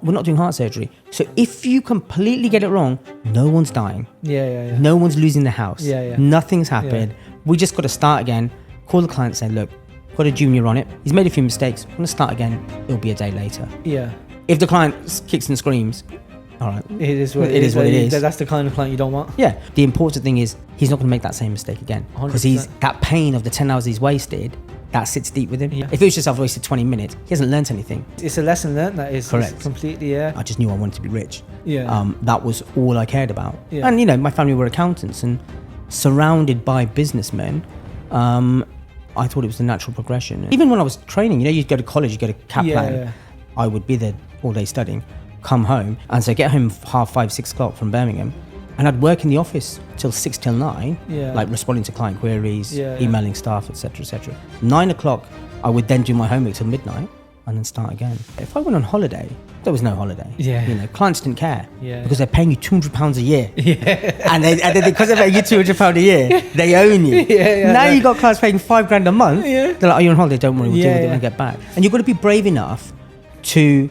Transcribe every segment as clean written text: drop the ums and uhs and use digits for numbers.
We're not doing heart surgery. So if you completely get it wrong, no one's dying. Yeah. No one's losing the house. Yeah. Nothing's happened. We just got to start again. Call the client and say, look, got a junior on it. He's made a few mistakes. I'm going to start again. It'll be a day later. Yeah. If the client kicks and screams, all right. It is what it is. That's the kind of client you don't want. Yeah. The important thing is he's not going to make that same mistake again. Because 100%. that pain of the 10 hours he's wasted, that sits deep with him. Yeah. If it was just I've wasted 20 minutes, he hasn't learnt anything. It's a lesson learned, that is. Correct. It's completely, yeah. I just knew I wanted to be rich. Yeah. That was all I cared about. Yeah. And, my family were accountants and surrounded by businessmen. I thought it was the natural progression. Even when I was training, you'd go to college, you go to Kaplan. Yeah. I would be there all day studying, come home. And so get home 5:30, 6 o'clock from Birmingham. And I'd work in the office till 6 till 9, Yeah. like responding to client queries, Yeah. emailing staff, etc., etc. 9 o'clock, I would then do my homework till midnight and then start again. If I went on holiday, there was no holiday. Yeah. Clients didn't care Yeah. because they're paying you £200 a year. Yeah. And they because they're paying you £200 a year, they own you. Yeah. Now you got clients paying £5,000 a month. Yeah. They're like, "Are you on holiday? Don't worry, we'll deal with it Yeah. when we get back." And you've got to be brave enough to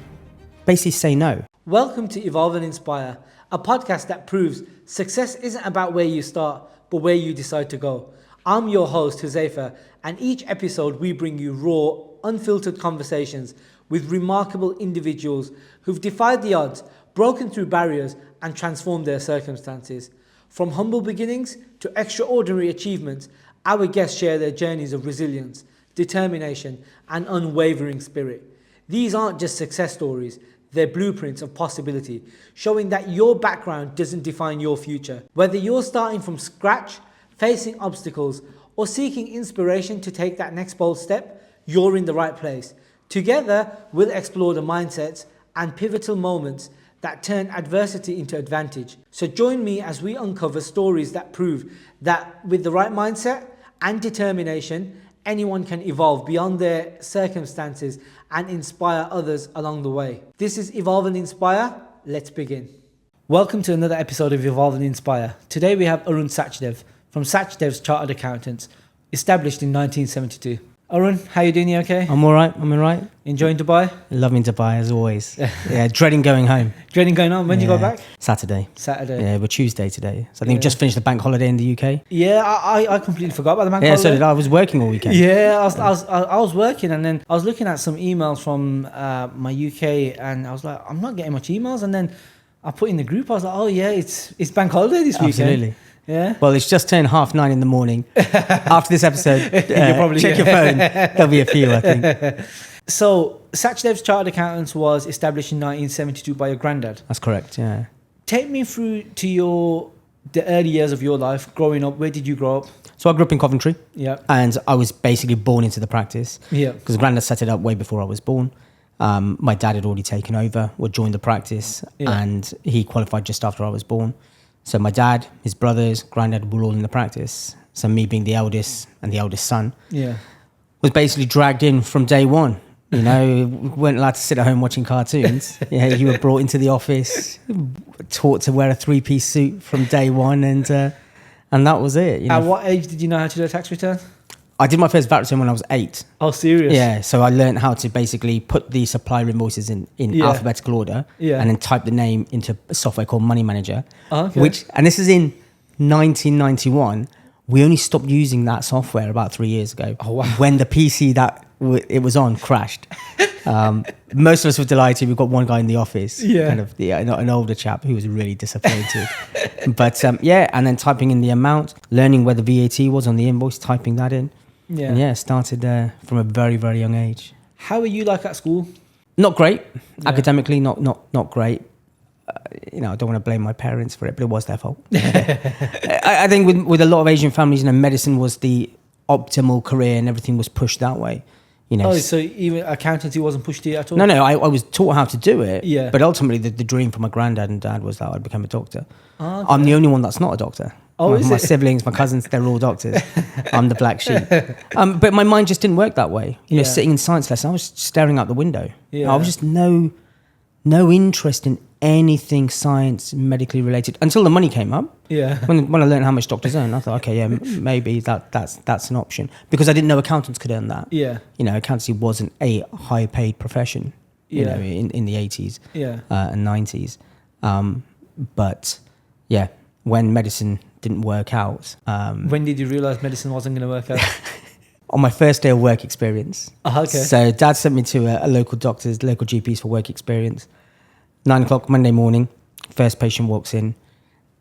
basically say no. Welcome to Evolve and Inspire, a podcast that proves success isn't about where you start, but where you decide to go. I'm your host, Huzaifa, and each episode we bring you raw, unfiltered conversations with remarkable individuals who've defied the odds, broken through barriers, and transformed their circumstances. From humble beginnings to extraordinary achievements, our guests share their journeys of resilience, determination, and unwavering spirit. These aren't just success stories, they're blueprints of possibility, showing that your background doesn't define your future. Whether you're starting from scratch, facing obstacles, or seeking inspiration to take that next bold step, you're in the right place. Together, we'll explore the mindsets and pivotal moments that turn adversity into advantage. So join me as we uncover stories that prove that with the right mindset and determination, anyone can evolve beyond their circumstances and inspire others along the way. This is Evolve and Inspire. Let's begin. Welcome to another episode of Evolve and Inspire. Today we have Arun Sachdev from Sachdevs Chartered Accountants, established in 1972. Arun, how you doing? You okay? I'm all right. Enjoying Dubai? Loving Dubai as always. Yeah, dreading going home. Dreading going on? When do you go back? Saturday. Saturday. Yeah, we're Tuesday today. So I think we just finished the bank holiday in the UK. Yeah, I completely forgot about the bank Yeah, holiday. so did I. I was working all weekend. Yeah, I was working, and then I was looking at some emails from my UK, and I was like, I'm not getting much emails. And then I put in the group, I was like, oh yeah, it's bank holiday this weekend. Absolutely. Yeah. Well, it's just turned 9:30 in the morning. After this episode, probably- check your phone. There'll be a few, I think. So, Sachdevs Chartered Accountants was established in 1972 by your granddad. That's correct, yeah. Take me through to the early years of your life, growing up. Where did you grow up? So I grew up in Coventry. Yeah. And I was basically born into the practice. Yeah. Because granddad set it up way before I was born. My dad had already taken over or joined the practice, and he qualified just after I was born. So my dad, his brothers, granddad were all in the practice. So me being the eldest and the eldest son was basically dragged in from day one. Weren't allowed to sit at home watching cartoons. You were brought into the office, taught to wear a 3-piece suit from day one, and that was it. At what age did you know how to do a tax return? I did my first VAT return when I was 8. Oh, serious? Yeah, so I learned how to basically put the supplier invoices in alphabetical order and then type the name into a software called Money Manager. Oh, okay. And this is in 1991. We only stopped using that software about 3 years ago. Oh, wow. When the PC that it was on crashed. Most of us were delighted. We've got one guy in the office, an older chap who was really disappointed. But and then typing in the amount, learning where the VAT was on the invoice, typing that in. Yeah. And started from a very, very young age. How were you like at school? Not great. Academically, not great. I don't want to blame my parents for it, but it was their fault. I think with a lot of Asian families, medicine was the optimal career and everything was pushed that way. So even accountancy wasn't pushed to you at all? No, I was taught how to do it. Yeah. But ultimately, the dream for my granddad and dad was that I'd become a doctor. Oh, okay. I'm the only one that's not a doctor. Oh, my siblings, my cousins, they're all doctors. I'm the black sheep. But my mind just didn't work that way. Sitting in science lesson, I was staring out the window. Yeah. I was just no interest in anything science, medically related, until the money came up. Yeah. When I learned how much doctors earn, I thought, okay, yeah, maybe that's an option. Because I didn't know accountants could earn that. Yeah. Accountancy wasn't a high-paid profession. you Yeah. know, in the 80s Yeah. and 90s. But yeah, when medicine didn't work out, When did you realize medicine wasn't going to work out? on my first day of work experience. Oh, okay. So dad sent me to a local doctor's, local GPs for work experience. 9 o'clock Monday morning, first patient walks in,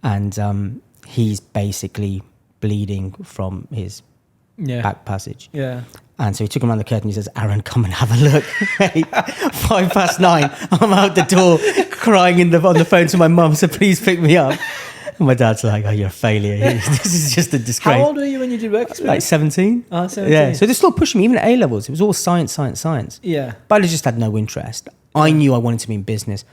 and he's basically bleeding from his Yeah. back passage. Yeah. And so he took him around the curtain. He says, "Aaron, come and have a look." Mate, 9:05, I'm out the door crying on the phone to my mum. So please pick me up. And my dad's like, "Oh, you're a failure. This is just a disgrace." How old were you when you did work experience? Like 17. 17. Yeah. So they're still pushing me, even at A levels. It was all science. Yeah. But I just had no interest. I knew I wanted to be in business.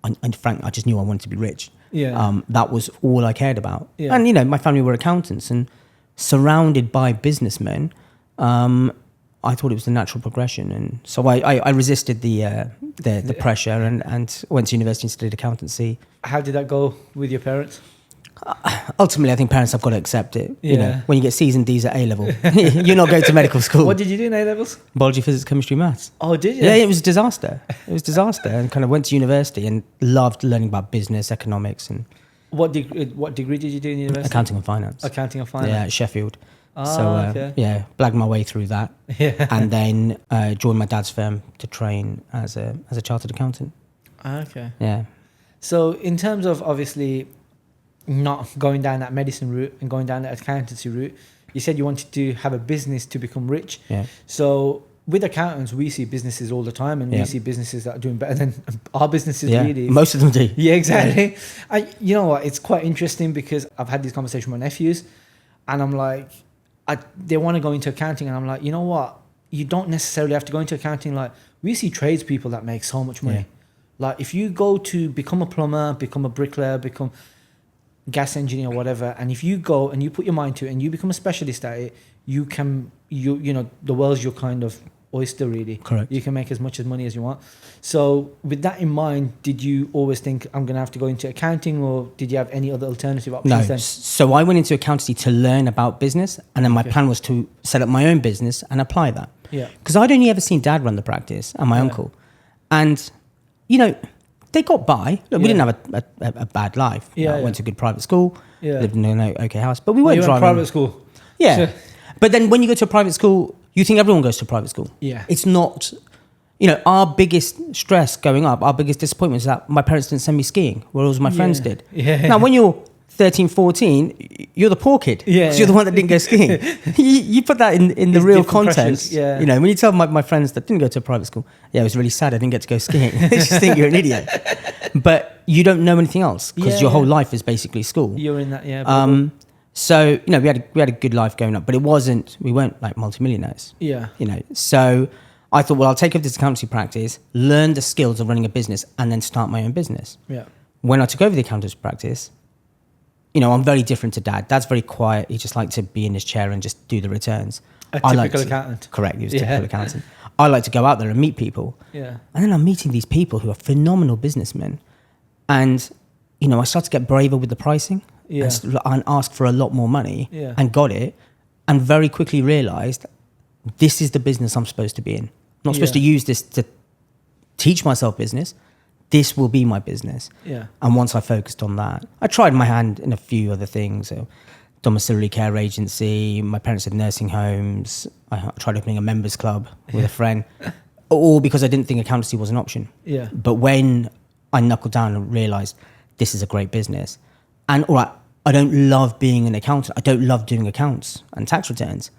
And frankly, I just knew I wanted to be rich. Yeah. That was all I cared about. Yeah. And, you know, my family were accountants, and surrounded by businessmen, I thought it was the natural progression. And so I resisted the pressure and went to university and studied accountancy. How did that go with your parents? Ultimately, I think parents have got to accept it. You know, Yeah. when you get C's and D's at A level, you're not going to medical school. What did you do in A levels? Biology, physics, chemistry, maths. Oh, did you? Yeah, it was a disaster. And kind of went to university and loved learning about business, economics, and What degree did you do in university? accounting and finance. Accounting and finance. Yeah, at Sheffield. Ah, okay. Yeah, blagged my way through that, Yeah. and then joined my dad's firm to train as a chartered accountant. Okay. Yeah, So in terms of obviously not going down that medicine route and going down that accountancy route, you said you wanted to have a business to become rich. yeah, So with accountants, we see businesses all the time, and Yeah. we see businesses that are doing better than our businesses. yeah. Really, Most of them do. yeah, exactly. You know what? It's quite interesting because I've had this conversation with my nephews, and I'm like, they want to go into accounting, and I'm like, you know what? You don't necessarily have to go into accounting. Like, we see tradespeople that make so much money. Yeah. Like, if you go to become a plumber, become a bricklayer, become gas engineer, or whatever, and if you go and you put your mind to it and you become a specialist at it, you know, the world's your kind of oyster, really. Correct. You can make as much money as you want. So with that in mind, did you always think I'm going to have to go into accounting, or did you have any other alternative options No. then? So I went into accountancy to learn about business, and then my Okay. plan was to set up my own business and apply that. Yeah. Because I'd only ever seen dad run the practice and my Yeah. uncle. And, you know, they got by. Look, we Yeah. didn't have a bad life. You know, Yeah, I went yeah. to a good private school, Yeah. lived in an okay house, but we You weren't went driving. private school. Yeah. Sure. But then when you go to a private school, you think everyone goes to a private school. Yeah. It's not, you know, our biggest stress going up, our biggest disappointment is that my parents didn't send me skiing, whereas my friends Yeah. did. Yeah. Now, when you're 13, 14, you're the poor kid. Yeah, Because you're the one that didn't go skiing. you put that in the It's real different pressures, context. yeah. You know, when you tell my friends that didn't go to a private school, yeah, it was really sad I didn't get to go skiing. They just think you're an idiot. But you don't know anything else because Yeah, your whole yeah. life is basically school. You're in that, yeah. bubble. So, you know, we had a good life going up, but we weren't like multimillionaires, Yeah. you know. So I thought, well, I'll take up this accountancy practice, learn the skills of running a business, and then start my own business. Yeah. When I took over the accountancy practice, you know, I'm very different to dad. Dad's very quiet. He just liked to be in his chair and just do the returns. A I like typical to- accountant. Correct. He was a Yeah. typical accountant. I like to go out there and meet people. Yeah. And then I'm meeting these people who are phenomenal businessmen. And, you know, I started to get braver with the pricing Yeah. and ask for a lot more money Yeah. and got it. And very quickly realized this is the business I'm supposed to be in. I'm not supposed to Yeah. use this to teach myself business. This will be my business. Yeah. And once I focused on that, I tried my hand in a few other things. Domiciliary care agency, my parents had nursing homes. I tried opening a members club with a friend, all because I didn't think accountancy was an option. Yeah. But when I knuckled down and realized this is a great business, and all right, I don't love being an accountant. I don't love doing accounts and tax returns.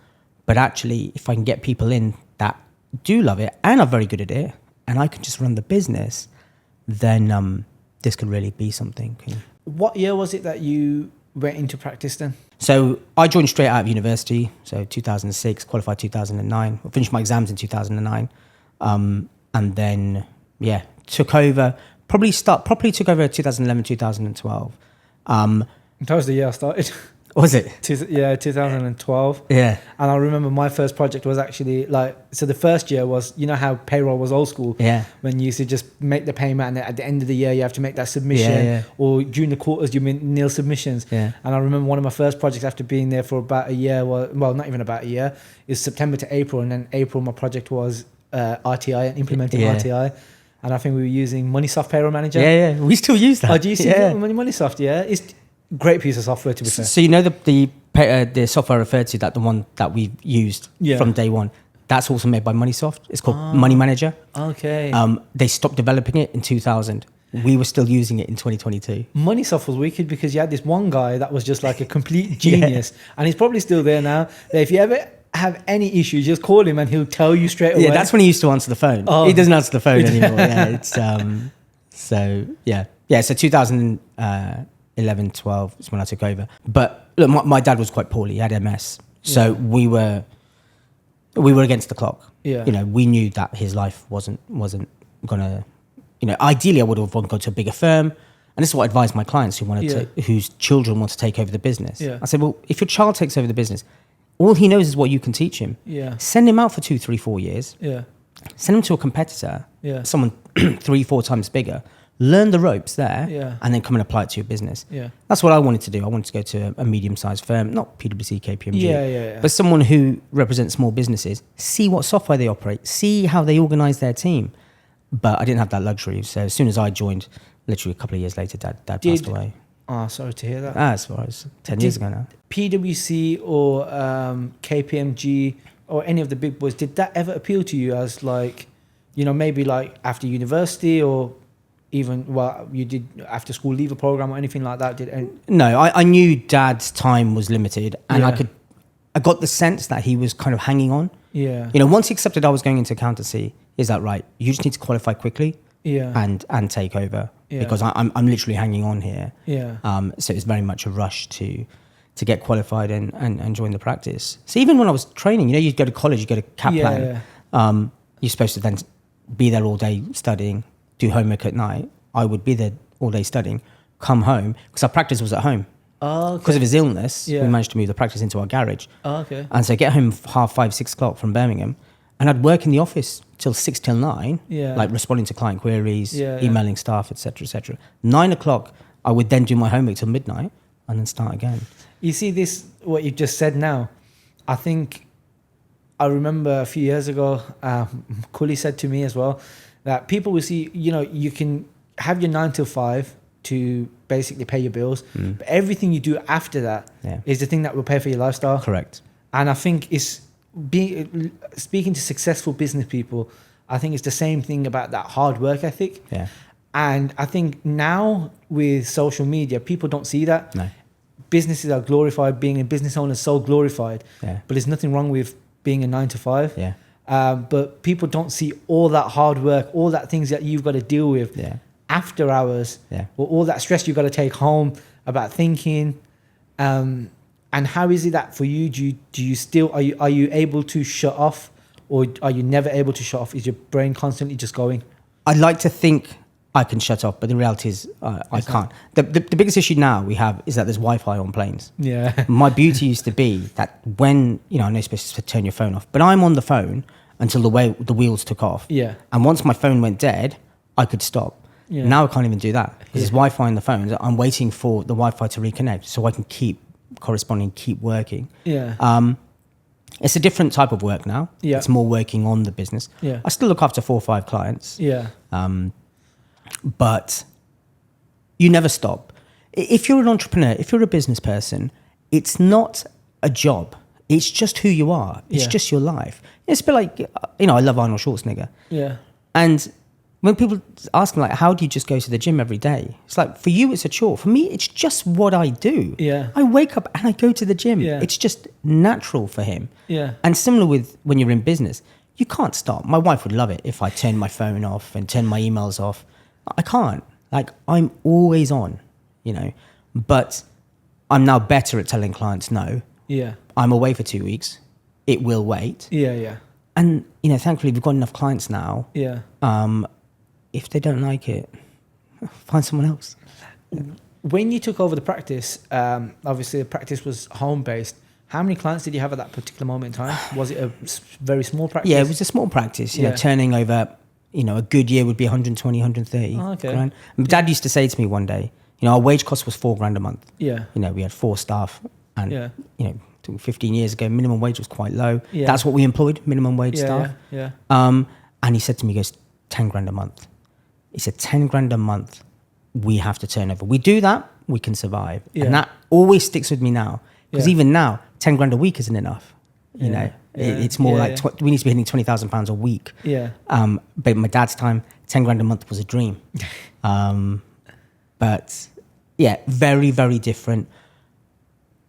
But actually, if I can get people in that do love it and are very good at it, and I can just run the business, then this could really be something. What year was it that you went into practice then? So I joined straight out of university, so 2006, qualified 2009. I finished my exams in 2009. And then, yeah, took over, properly took over 2011, 2012. That was the year I started. Was it? 2012. Yeah. And I remember my first project was actually so the first year was, you know how payroll was old school? Yeah. When you used to just make the payment and at the end of the year you have to make that submission. Yeah. Or during the quarters you make nil submissions. Yeah. And I remember one of my first projects after being there for about a year, well, not even about a year, is September to April. And then April my project was RTI and implementing Yeah. RTI. and I think we were using MoneySoft Payroll Manager. Yeah. We still use that. Oh, do you see Yeah. MoneySoft? Yeah, it's a great piece of software, to be fair. So you know the software I referred to, that the one that we've used from day one, that's also made by MoneySoft. It's called Money Manager. Okay. They stopped developing it in 2000. We were still using it in 2022. MoneySoft was wicked because you had this one guy that was just like a complete genius, and he's probably still there now. That if you ever have any issues, just call him and he'll tell you straight away. Yeah, that's when he used to answer the phone. Oh. He doesn't answer the phone anymore. Yeah, it's so yeah. So 2011, 12 is when I took over. But look, my dad was quite poorly. He had MS, so we were against the clock. Yeah. You know, we knew that his life wasn't gonna. You know, ideally, I would have wanted to go to a bigger firm, and this is what I advise my clients whose children want to take over the business. Yeah. I said, well, if your child takes over the business, all he knows is what you can teach him. Yeah. Send him out for 2, 3, 4 years. Yeah. Send him to a competitor, Yeah. someone 3, 4 times bigger. Learn the ropes there, Yeah. and then come and apply it to your business. Yeah. That's what I wanted to do. I wanted to go to a medium-sized firm, not PwC, KPMG, Yeah. but someone who represents small businesses. See what software they operate. See how they organize their team. But I didn't have that luxury. So as soon as I joined, literally a couple of years later, Dad passed away. Oh, sorry to hear that. As far as 10 years ago now. PwC or KPMG or any of the big boys, did that ever appeal to you as like, you know, maybe like after university or even, well, you did after school leaver program or anything like that? No, I knew Dad's time was limited, and I got the sense that he was kind of hanging on. Yeah. You know, once he accepted I was going into accountancy, is that right? You just need to qualify quickly. Yeah. And take over. Yeah. Because I'm literally hanging on here. Yeah. So it's very much a rush to get qualified and join the practice. So even when I was training, you know, you go to college, you go to Kaplan. You're supposed to then be there all day studying, do homework at night. I would be there all day studying, come home, because our practice was at home. Oh, okay. Because of his illness, Yeah. we managed to move the practice into our garage. Oh, okay. And so get home 5:30, 6 o'clock from Birmingham, and I'd work in the office till 6 till 9, Yeah. like responding to client queries, Yeah. emailing staff, etc., etc. 9 o'clock, I would then do my homework till midnight and then start again. You see this, what you've just said now, I think I remember a few years ago, Kuli said to me as well, that people will see, you know, you can have your 9 till 5 to basically pay your bills, but everything you do after that is the thing that will pay for your lifestyle. Correct. And I think it's speaking to successful business people, I think it's the same thing about that hard work ethic. Yeah. And I think now with social media, people don't see that. No. Businesses are glorified, being a business owner is so glorified, Yeah. but there's nothing wrong with being a 9 to 5. Yeah. But people don't see all that hard work, all that things that you've got to deal with after hours, or all that stress you've got to take home about thinking. And how is it that for you? Do you still are you able to shut off, or are you never able to shut off? Is your brain constantly just going? I'd like to think I can shut off, but the reality is I can't. The biggest issue now we have is that there's Wi-Fi on planes. Yeah. My beauty used to be that when, you know, I know you're supposed to turn your phone off, but I'm on the phone until the wheels took off. Yeah. And once my phone went dead, I could stop. Yeah. Now I can't even do that because there's Wi-Fi on the phone. I'm waiting for the Wi-Fi to reconnect so I can keep corresponding, keep working. Yeah. It's a different type of work now. Yeah. It's more working on the business. Yeah. I still look after 4 or 5 clients. Yeah. But you never stop. If you're an entrepreneur, if you're a business person, it's not a job. It's just who you are. It's just your life. It's a bit like, you know, I love Arnold Schwarzenegger. Yeah. And when people ask me, like, how do you just go to the gym every day? It's like, for you, it's a chore. For me, it's just what I do. Yeah. I wake up and I go to the gym. Yeah. It's just natural for him. Yeah. And similar with when you're in business, you can't stop. My wife would love it if I turned my phone off and turned my emails off. I can't. Like, I'm always on, you know. But I'm now better at telling clients no. Yeah. I'm away for 2 weeks. It will wait. Yeah. Yeah. And, you know, thankfully we've got enough clients now. Yeah. If they don't like it, find someone else. When you took over the practice, obviously the practice was home-based. How many clients did you have at that particular moment in time? Was it a very small practice? Yeah, it was a small practice. You know, turning over, you know, a good year would be 120, 130 grand. And Dad used to say to me one day, you know, our wage cost was $4,000 a month. Yeah. You know, we had 4 staff and, Yeah. you know, 15 years ago, minimum wage was quite low. Yeah. That's what we employed, minimum wage staff. Yeah. And he said to me, he goes, 10 grand a month. He said, 10 grand a month, we have to turn over. We do that, we can survive. Yeah. And that always sticks with me now. Because Yeah. even now, 10 grand a week isn't enough. You know, it's more like we need to be hitting £20,000 a week. Yeah. But in my dad's time, 10 grand a month was a dream. But yeah, very, very different.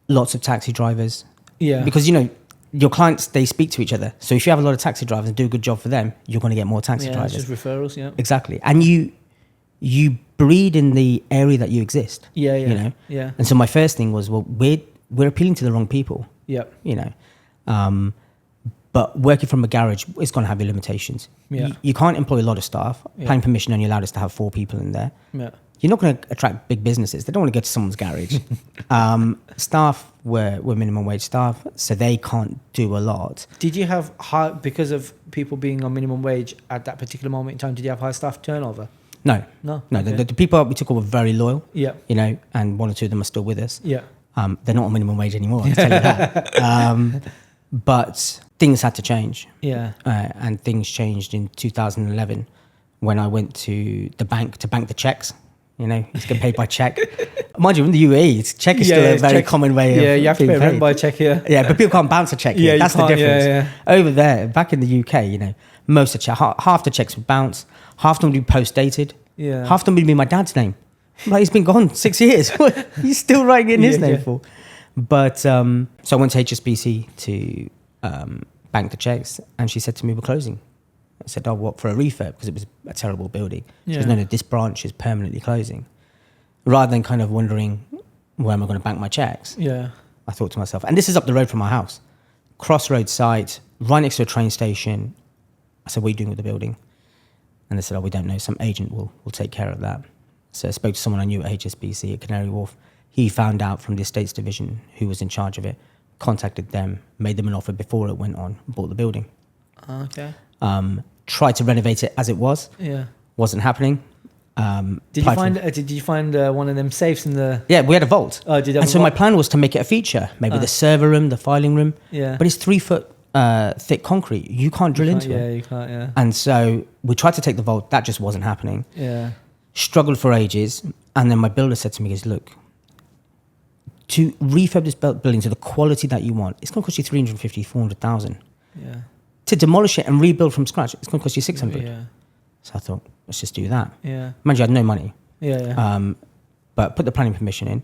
Lots of taxi drivers. Yeah. Because, you know, your clients, they speak to each other. So if you have a lot of taxi drivers and do a good job for them, you're going to get more taxi drivers. It's just referrals, yeah. Exactly. And you breed in the area that you exist. Yeah, yeah. You know? Yeah. And so my first thing was, well, we're appealing to the wrong people. Yeah. You know? But working from a garage is going to have your limitations. Yeah. You can't employ a lot of staff. Yeah. Planning permission only allowed us to have 4 people in there. Yeah. You're not going to attract big businesses. They don't want to go to someone's garage. Staff were minimum wage staff, so they can't do a lot. Did you have high, because of people being on minimum wage at that particular moment in time, did you have high staff turnover? No. Okay. The people we took on were very loyal. Yeah. You know, and 1 or 2 of them are still with us. Yeah. They're not on minimum wage anymore, I'll tell you that. But things had to change. Yeah. And things changed in 2011 when I went to the bank to bank the checks. You know, you get paid by check. Mind you, in the UAE, check is still a very common way of Yeah, you have to being pay rent paid. by check here. Yeah, but people can't bounce a check here. Yeah, That's you the can't, difference. yeah. Over there, back in the UK, you know, most of half the checks would bounce, half of them would be post-dated, Yeah. half of them would be my dad's name. I'm like, he's been gone 6 years. He's still writing it in his name for. But so I went to HSBC to bank the checks, and she said to me, we're closing. I said, oh, what, for a refurb? Because it was a terrible building. She said, no, this branch is permanently closing. Rather than kind of wondering, where am I going to bank my checks? Yeah. I thought to myself, and this is up the road from my house, crossroads site, right next to a train station. I said, what are you doing with the building? And they said, oh, we don't know. Some agent will take care of that. So I spoke to someone I knew at HSBC at Canary Wharf. He found out from the estates division who was in charge of it, contacted them, made them an offer before it went on, bought the building. Okay. Tried to renovate it as it was. Yeah. Wasn't happening. Did you find one of them safes in the? Yeah, we had a vault. Oh, did you have and a so my vault? plan was to make it a feature, maybe the server room, the filing room. Yeah. But it's 3 foot thick concrete. You can't drill into it. You can't. Yeah. And so we tried to take the vault. That just wasn't happening. Yeah. Struggled for ages. And then my builder said to me, he goes, look, to refurb this building to the quality that you want, it's going to cost you 350, 400,000. Yeah. To demolish it and rebuild from scratch, it's going to cost you 600. Yeah. So I thought, let's just do that. Yeah. Mind you, I had no money. Yeah. But put the planning permission in.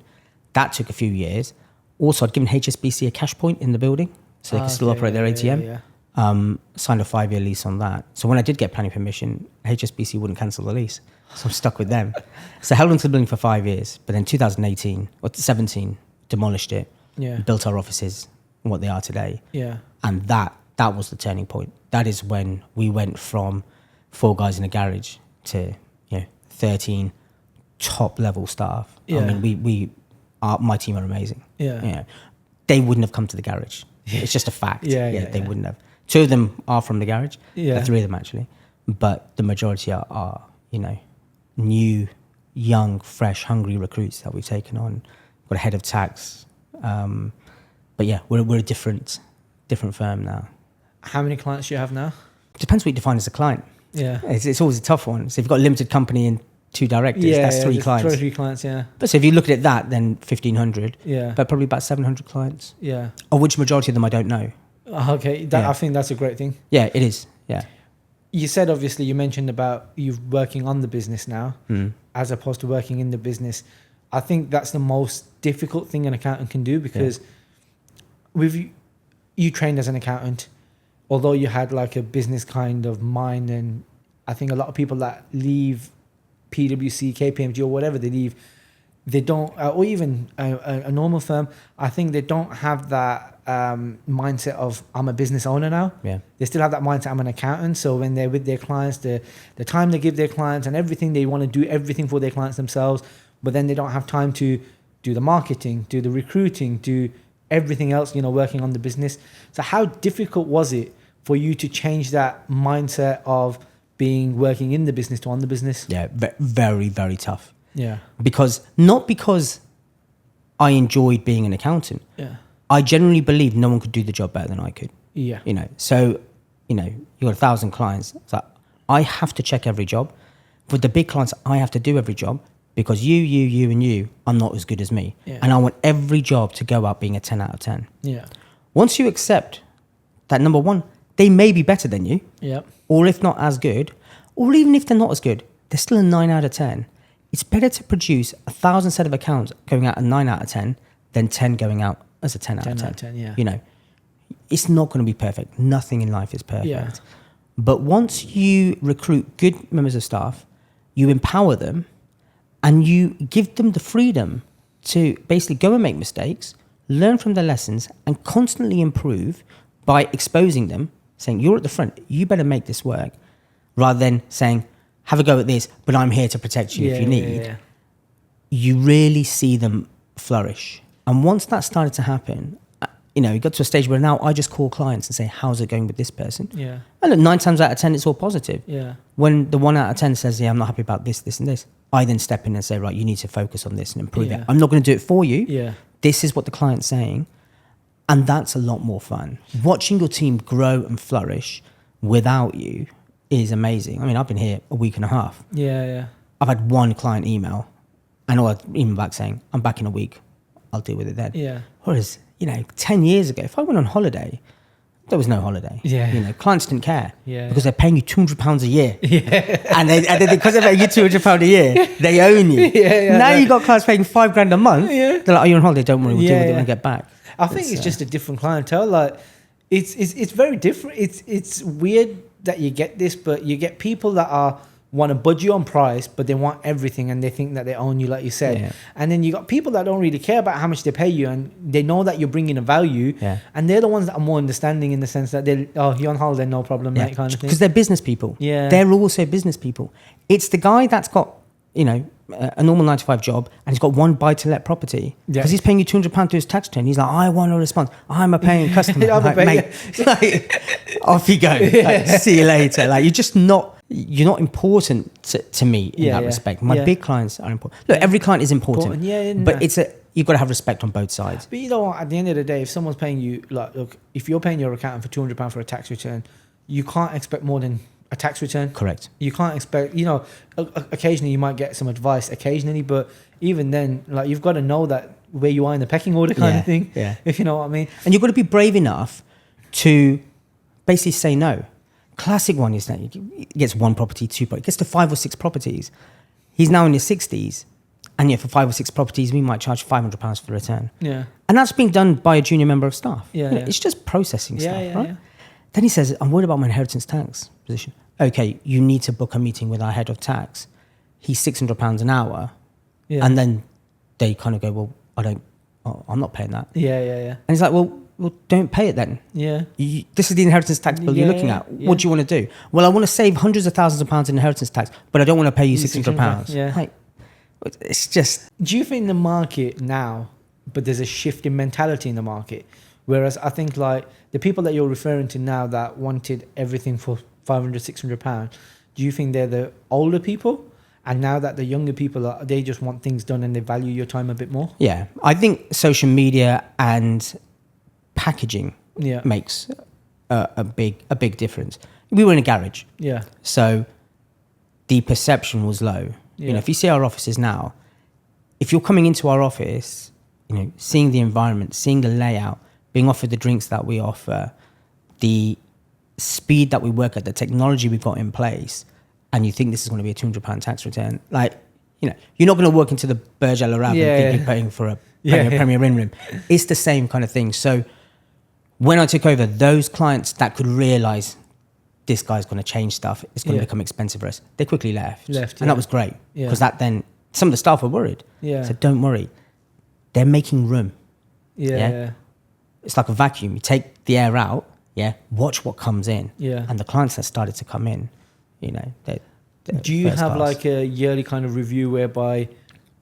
That took a few years. Also, I'd given HSBC a cash point in the building, so they could still operate their ATM. Yeah. Signed a 5-year lease on that. So when I did get planning permission, HSBC wouldn't cancel the lease. So I'm stuck with them. So I held onto the building for 5 years. But then 2018 or 17, demolished it. Yeah. Built our offices, what they are today. Yeah. And that was the turning point. That is when we went from 4 guys in a garage to 13 top level staff. Yeah. I mean, my team are amazing. Yeah. They wouldn't have come to the garage. It's just a fact. They wouldn't have. 2 of them are from the garage. Yeah. 3 of them actually, but the majority are new, young, fresh, hungry recruits that we've taken on. Got a head of tax, but yeah, we're a different firm now. How many clients do you have now? Depends what you define as a client. Yeah. It's always a tough one. So if you've got a limited company and 2 directors, that's 3 clients. 3 clients, yeah. But so if you look at that, then 1,500. Yeah. But probably about 700 clients. Yeah. Of which majority of them I don't know. Okay, I think that's a great thing. Yeah, it is. Yeah. You said, obviously, you mentioned about you working on the business now, as opposed to working in the business. I think that's the most difficult thing an accountant can do, because with you trained as an accountant, although you had like a business kind of mind, and I think a lot of people that leave PwC, KPMG or whatever they leave, they don't, or even a normal firm, I think they don't have that mindset of I'm a business owner now. Yeah. They still have that mindset, I'm an accountant. So when they're with their clients, the time they give their clients and everything, they want to do everything for their clients themselves, but then they don't have time to do the marketing, do the recruiting, do everything else, working on the business. So how difficult was it for you to change that mindset of working in the business to on the business? Yeah, very, very tough. Yeah. Not because I enjoyed being an accountant. Yeah. I genuinely believe no one could do the job better than I could. Yeah. So, you've got 1,000 clients. So I have to check every job. for the big clients, I have to do every job because you, and you are not as good as me. Yeah. And I want every job to go out being a 10 out of 10. Yeah. Once you accept that, number one, they may be better than you, Yeah. or if not as good, or even if they're not as good, they're still a 9 out of 10. It's better to produce 1,000 set of accounts going out a 9 out of 10 than 10 going out as a 10 out of 10. 10 out of 10, yeah. You know, it's not going to be perfect. Nothing in life is perfect. Yeah. But once you recruit good members of staff, you empower them and you give them the freedom to basically go and make mistakes, learn from their lessons, and constantly improve by exposing them, saying, you're at the front, you better make this work, rather than saying, have a go at this, but I'm here to protect you if you need. You really see them flourish. And once that started to happen, you know, it got to a stage where now I just call clients and say, how's it going with this person? Yeah. And look, 9 times out of 10, it's all positive. Yeah. When the 1 out of 10 says, yeah, I'm not happy about this, this, and this, I then step in and say, right, you need to focus on this and improve it. I'm not going to do it for you. Yeah. This is what the client's saying. And that's a lot more fun. Watching your team grow and flourish without you is amazing. I mean, I've been here a week and a half. Yeah, yeah. I've had one client email and I'll email back saying, I'm back in a week. I'll deal with it then. Yeah. Whereas, you know, 10 years ago, if I went on holiday, there was no holiday. Yeah. You know, clients didn't care. Yeah. Because they're paying you £200 a year. Yeah. And then because they're paying you £200 a year, they own you. Now you got clients paying $5,000 a month. Yeah. They're like, oh, you're on holiday, don't worry, we'll deal with it when I get back. I think it's just a different clientele. Like, it's very different. It's weird that you get this, but you get people that want to budge you on price, but they want everything and they think that they own you, like you said. Yeah. And then you got people that don't really care about how much they pay you, and they know that you're bringing a value. Yeah. And they're the ones that are more understanding in the sense that you're on holiday, no problem, that kind of thing. Because they're business people. Yeah. They're also business people. It's the guy that's got, you know, a normal 9-to-5 job and he's got one buy-to-let property because he's paying you £200 to his tax return. He's like, I want a response. I'm a paying customer. I'm like, mate, like, off you go. Like, see you later. Like, you're not important to me in that respect. My big clients are important. Look, every client is important. But you've got to have respect on both sides. But you know what? At the end of the day, if someone's paying you, like, look, if you're paying your accountant for £200 for a tax return, you can't expect more than a tax return. Correct. You can't expect, you know, occasionally you might get some advice occasionally, but even then, like, you've got to know that where you are in the pecking order kind of thing. Yeah. If you know what I mean. And you've got to be brave enough to basically say no. Classic one is that he gets 1 property, 2 properties, gets to 5 or 6 properties. He's now in his 60s. And for 5 or 6 properties, we might charge £500 for the return. Yeah. And that's being done by a junior member of staff. Yeah. It's just processing stuff, right? Yeah. Then he says, I'm worried about my inheritance tax position. Okay, you need to book a meeting with our head of tax. He's £600 an hour. Yeah. And then they kind of go, well, I'm not paying that. Yeah. And he's like, well, don't pay it then. Yeah. This is the inheritance tax bill you're looking at. What do you want to do? Well, I want to save hundreds of thousands of pounds in inheritance tax, but I don't want to pay you £600. Yeah. Like, it's just... Do you think the market now, but there's a shift in mentality in the market? Whereas I think, like, the people that you're referring to now that wanted everything for £500, £600, do you think they're the older people? And now that the younger people they just want things done and they value your time a bit more? Yeah. I think social media and packaging makes a big difference. We were in a garage. Yeah. So the perception was low. Yeah. You know, if you see our offices now, if you're coming into our office, you know, seeing the environment, seeing the layout, being offered the drinks that we offer, the speed that we work at, the technology we've got in place, and you think this is going to be a £200 tax return, like, you know, you're not going to walk into the Burj Al Arab and think you're paying for a Premier Inn room. It's the same kind of thing. So when I took over, those clients that could realize this guy's going to change stuff, it's going to become expensive for us, they quickly left. And that was great because that then some of the staff were worried. So don't worry, they're making room. It's like a vacuum. You take the air out, watch what comes in. And the clients that started to come in, you know, do you have like a yearly kind of review whereby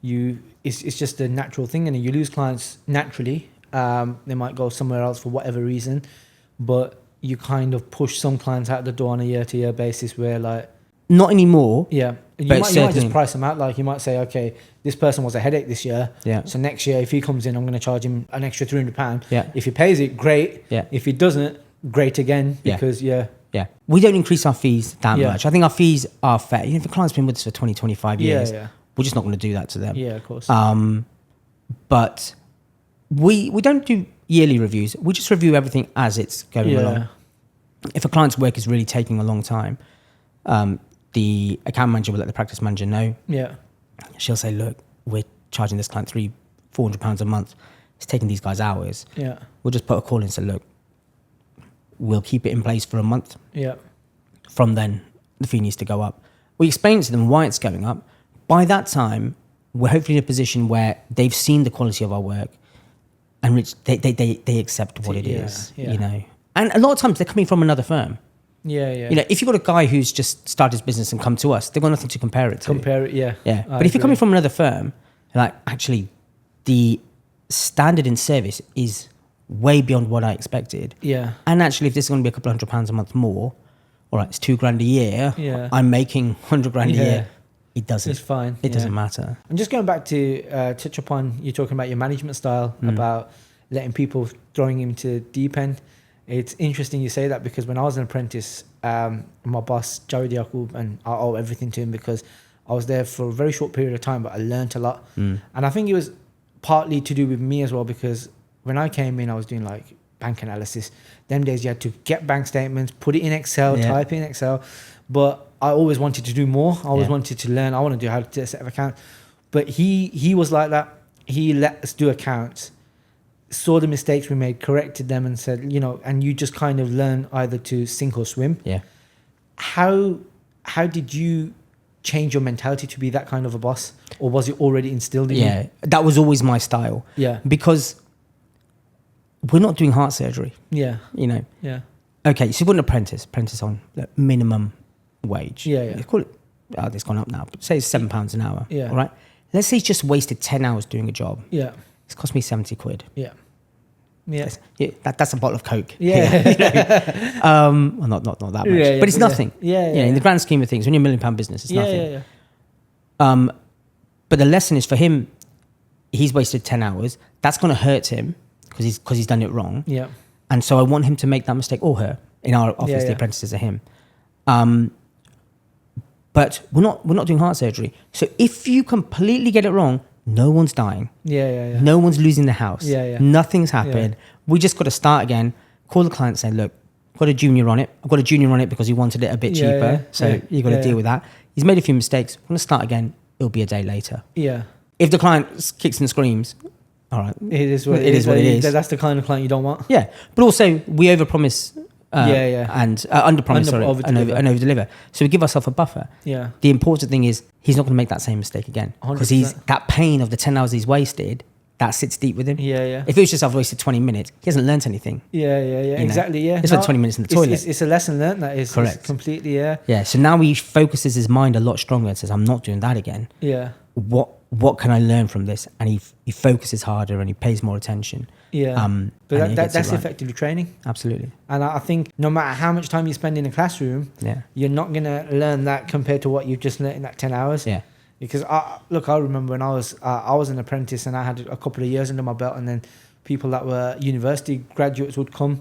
it's just a natural thing and you lose clients naturally? They might go somewhere else for whatever reason, but you kind of push some clients out the door on a year-to-year basis where, like... Not anymore. You might just price them out. Like, you might say, okay, this person was a headache this year. So next year, if he comes in, I'm going to charge him an extra £300. If he pays it, great. If he doesn't, great again. Because, Yeah. We don't increase our fees that Yeah. much. I think our fees are fair. If a client's been with us for 20, 25 years, Yeah. we're just not going to do that to them. Yeah, of course. But we don't do yearly reviews. We just review everything as it's going along. If a client's work is really taking a long time, the account manager will let the practice manager know. Yeah. She'll say, look, we're charging this client £400 a month. It's taking these guys hours. Yeah. We'll just put a call in and say, look, we'll keep it in place for a month. Yeah. From then, the fee needs to go up. We explain to them why it's going up. By that time, we're hopefully in a position where they've seen the quality of our work and they accept what it is, you know. And a lot of times they're coming from another firm. Yeah, yeah. You know, if you've got a guy who's just started his business and come to us, they've got nothing to compare it to. Yeah. Yeah. But if you're coming from another firm, like, actually, the standard in service is way beyond what I expected. Yeah. And actually, if this is going to be a couple £100 a month more, all right, it's £2,000 a year. Yeah. I'm making £100 a Yeah. year. It doesn't. It's fine. It doesn't matter. I'm just going back to touch upon you talking about your management style, about letting people throwing him to deep end. It's interesting you say that, because when I was an apprentice, my boss, Jared Yaqub, and I owe everything to him because I was there for a very short period of time, but I learned a lot. And I think it was partly to do with me as well, because when I came in, I was doing like bank analysis. Them days you had to get bank statements, put it in Excel, type in Excel. But I always wanted to do more. I always wanted to learn. I want to do how to set up accounts. But he was like that. He let us do accounts, saw the mistakes we made, corrected them, and said, you know, and you just kind of learn either to sink or swim. Yeah. How did you change your mentality to be that kind of a boss, or was it already instilled in you? Yeah, that was always my style. Yeah. Because we're not doing heart surgery. Yeah. You know. Yeah. Okay, so you've got an apprentice on minimum wage. Yeah, yeah. You call it, it's gone up now, but say it's £7 an hour. Yeah. All right. Let's say he's just wasted 10 hours doing a job. Yeah. It's cost me 70 quid. Yeah. Yeah. That's a bottle of Coke. Yeah. You know? Well, not that much, Yeah, but it's nothing. Yeah. You know, in the grand scheme of things, when you're £1 million business, it's nothing. Yeah. But the lesson is for him, he's wasted 10 hours. That's going to hurt him because he's done it wrong. Yeah. And so I want him to make that mistake, or her. In our office, the apprentices are him. But we're not doing heart surgery. So if you completely get it wrong, no one's dying. Yeah. No one's losing the house. Yeah. Nothing's happened. We just got to start again. Call the client, say, look, I've got a junior on it. I've got a junior on it because he wanted it a bit cheaper. So you've got to deal with that. He's made a few mistakes. I'm going to start again. It'll be a day later. Yeah. If the client kicks and screams, all right. It is what it is. That's the kind of client you don't want. Yeah. But also, we overpromise and underpromise and over-deliver. So we give ourselves a buffer. Yeah. The important thing is he's not going to make that same mistake again, because that pain of the 10 hours he's wasted, that sits deep with him. Yeah. If it was just I've wasted 20 minutes, he hasn't learnt anything. Yeah. Exactly. Yeah. He spent 20 minutes in the toilet. It's a lesson learned. That is correct. It's completely. Yeah. So now he focuses his mind a lot stronger and says, I'm not doing that again. Yeah. What can I learn from this? And he focuses harder and he pays more attention. Yeah. But that's right. effectively training. Absolutely. And I think no matter how much time you spend in a classroom, you're not going to learn that compared to what you've just learned in that 10 hours. Yeah. Because I remember when I was an apprentice and I had a couple of years under my belt, and then people that were university graduates would come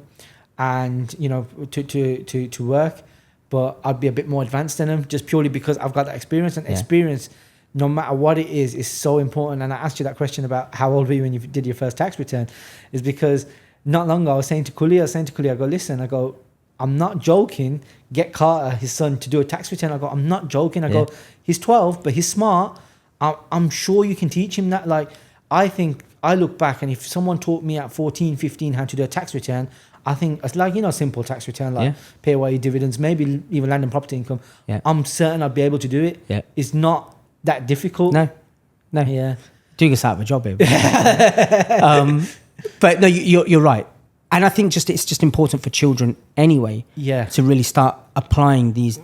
and, you know, to work, but I'd be a bit more advanced than them just purely because I've got that experience, and experience, no matter what it is so important. And I asked you that question about how old were you when you did your first tax return, is because not long ago I was saying to Kuli, I go, listen, I go, I'm not joking. Get Carter, his son, to do a tax return. I go, I'm not joking. I go, he's 12, but he's smart. I'm sure you can teach him that. Like, I think I look back, and if someone taught me at 14, 15 how to do a tax return, I think it's like, you know, simple tax return, like pay away dividends, maybe even land and property income. Yeah. I'm certain I'd be able to do it. Yeah. It's not that difficult. No. Yeah. Doing us out of a job here. But no, you're right. And I think it's just important for children anyway to really start applying these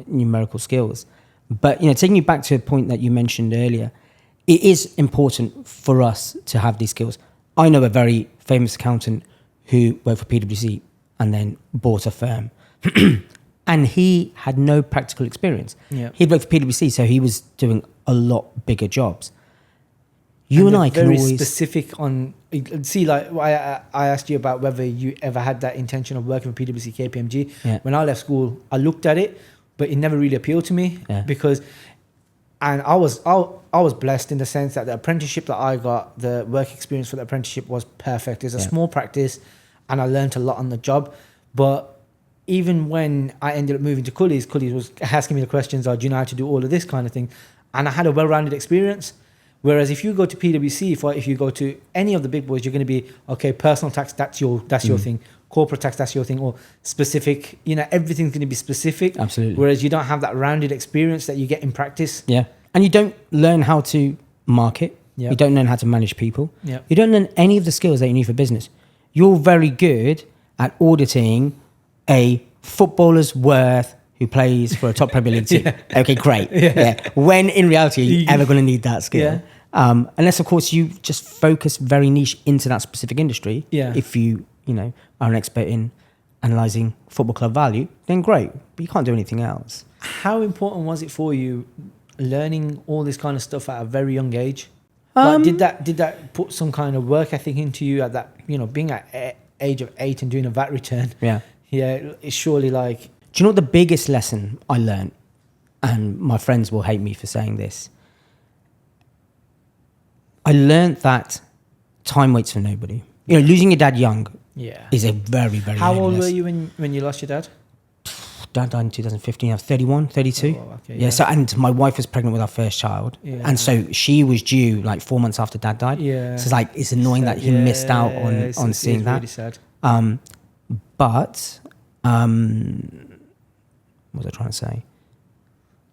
numerical skills. But, you know, taking you back to a point that you mentioned earlier, it is important for us to have these skills. I know a very famous accountant who worked for PwC and then bought a firm. And he had no practical experience. Yeah. He'd worked for PwC, so he was doing a lot bigger jobs. You and they're I can very always specific on. See, like I asked you about whether you ever had that intention of working for PwC, KPMG. Yeah. When I left school, I looked at it, but it never really appealed to me because, and I was blessed in the sense that the apprenticeship that I got, the work experience for the apprenticeship was perfect. It's a small practice, and I learned a lot on the job. But even when I ended up moving to Cully's was asking me the questions, do you know how to do all of this kind of thing? And I had a well-rounded experience. Whereas if you go to PwC, if you go to any of the big boys, you're going to be, okay, personal tax, that's your thing. Corporate tax, that's your thing. Or specific, everything's going to be specific. Absolutely. Whereas you don't have that rounded experience that you get in practice. Yeah. And you don't learn how to market. Yeah. You don't learn how to manage people. Yeah. You don't learn any of the skills that you need for business. You're very good at auditing a footballer's worth who plays for a top Premier League team. Okay, great. Yeah. When in reality, are you ever going to need that skill? Unless, of course, you just focus very niche into that specific industry. Yeah. If you are an expert in analysing football club value, then great. But you can't do anything else. How important was it for you learning all this kind of stuff at a very young age? Like, did that put some kind of work ethic into you at that, being at age of 8 and doing a VAT return? Yeah. Yeah, it's surely like... Do you know what the biggest lesson I learned? And my friends will hate me for saying this. I learned that time waits for nobody. Losing your dad young is a very, very How old lesson. were you when you lost your dad? Dad died in 2015. I was 31, 32. Oh, okay, yeah. So, and my wife was pregnant with our first child. Yeah. And so she was due like 4 months after dad died. Yeah. So it's annoying that he missed out on seeing that. Really sad. But what was I trying to say?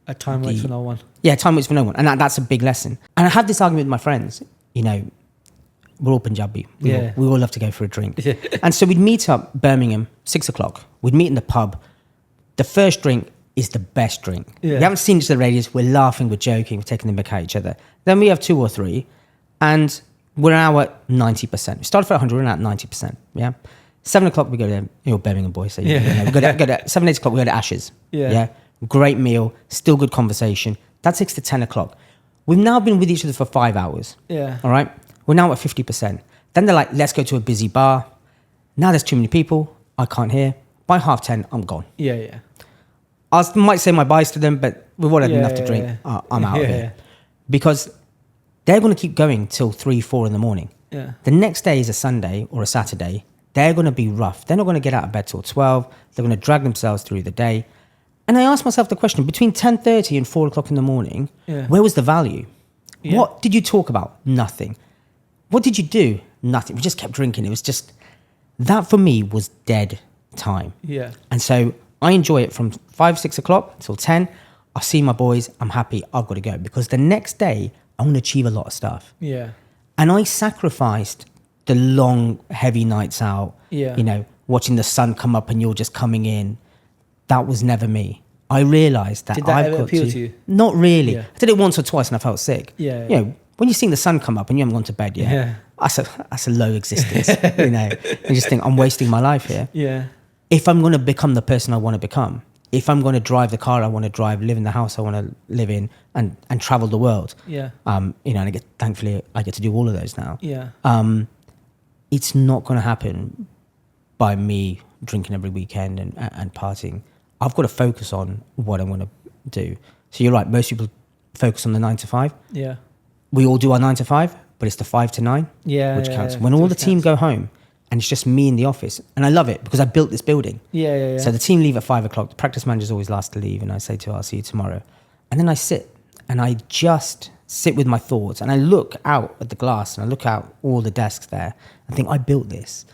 A time waits for no one. Yeah, time waits for no one. And that's a big lesson. And I had this argument with my friends. We're all Punjabi. We all love to go for a drink. Yeah. And so we'd meet up Birmingham, 6 o'clock. We'd meet in the pub. The first drink is the best drink. Yeah. We haven't seen each other radius. We're laughing, we're joking, we're taking the mick at each other. Then we have 2 or 3, and we're now at 90%. We started at 100, we're now at 90%. Yeah. 7 o'clock we go to Birmingham boys. So we go to 7, 8 o'clock we go to Ashes. Yeah. Great meal, still good conversation. That's 6 to 10 o'clock. We've now been with each other for 5 hours. Yeah. All right. We're now at 50%. Then they're like, let's go to a busy bar. Now there's too many people. I can't hear. By 10:30, I'm gone. Yeah. I might say my byes to them, but we've all had enough to drink. I'm out of here. Because they're going to keep going till 3, 4 in the morning. Yeah. The next day is a Sunday or a Saturday. They're going to be rough. They're not going to get out of bed till 12. They're going to drag themselves through the day. And I asked myself the question, between 10:30 and 4 o'clock in the morning, where was the value? Yeah. What did you talk about? Nothing. What did you do? Nothing. We just kept drinking. It was just, that for me was dead time. Yeah. And so I enjoy it from 5, 6 o'clock till 10. I see my boys. I'm happy. I've got to go. Because the next day, I want to achieve a lot of stuff. Yeah. And I sacrificed the long, heavy nights out. Yeah. Watching the sun come up and you're just coming in. That was never me. I realised that. Did that ever appeal to you? Not really. Yeah. I did it once or twice and I felt sick. Yeah. When you're seeing the sun come up and you haven't gone to bed yet, that's a low existence. You just think, I'm wasting my life here. Yeah. If I'm going to become the person I want to become, if I'm going to drive the car I want to drive, live in the house I want to live in, and travel the world, and thankfully I get to do all of those now. Yeah. It's not going to happen by me drinking every weekend and partying. I've got to focus on what I want to do. So you're right. Most people focus on the 9 to 5. Yeah. We all do our 9 to 5, but it's the 5 to 9, which counts. When all the team go home and it's just me in the office, and I love it because I built this building. Yeah. So the team leave at 5 o'clock. The practice manager's always last to leave, and I say to her, I'll see you tomorrow. And then I sit and I just sit with my thoughts, and I look out at the glass and I look out all the desks there and think, I built this.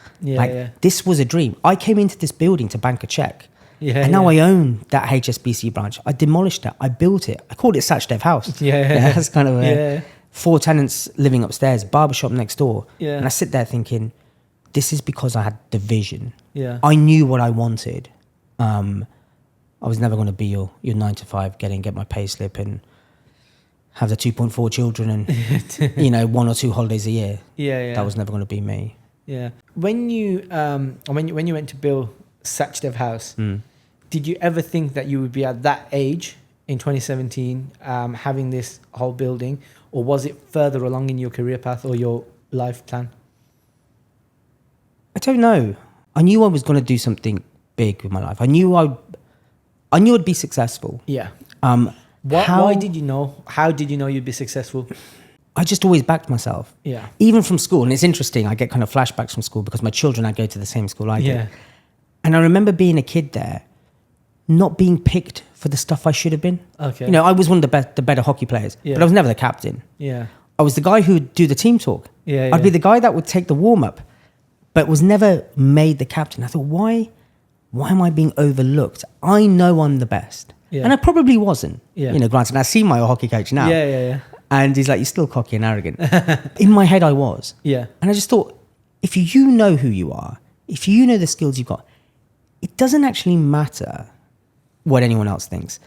This was a dream. I came into this building to bank a check. And now I own that HSBC branch. I demolished it. I built it. I called it Sachdev House. That's kind of 4 tenants living upstairs, barbershop next door. Yeah. And I sit there thinking, this is because I had the vision. Yeah. I knew what I wanted. I was never going to be your 9 to 5, get my pay slip and have the 2.4 children and 1 or 2 holidays a year. That was never going to be me. Yeah. When you went to build Sachdev House, did you ever think that you would be at that age in 2017 having this whole building, or was it further along in your career path or your life plan? I don't know. I knew I was going to do something big with my life. I knew I'd be successful. Yeah. How- Why did you know? How did you know you'd be successful? I just always backed myself. Yeah. Even from school. And it's interesting. I get kind of flashbacks from school because my children, I go to the same school I Yeah. did. And I remember being a kid there, not being picked for the stuff I should have been. Okay. You know, I was one of the better hockey players, Yeah. but I was never the captain. Yeah. I was the guy who would do the team talk. Yeah, I'd be yeah. the guy that would take the warm up, but was never made the captain. I thought, why am I being overlooked? I know I'm the best. Yeah. And I probably wasn't. Yeah. You know, granted, I see my hockey coach now. Yeah. And he's like, you're still cocky and arrogant. In my head, I was. Yeah. And I just thought, if you know who you are, if you know the skills you've got, it doesn't actually matter what anyone else thinks.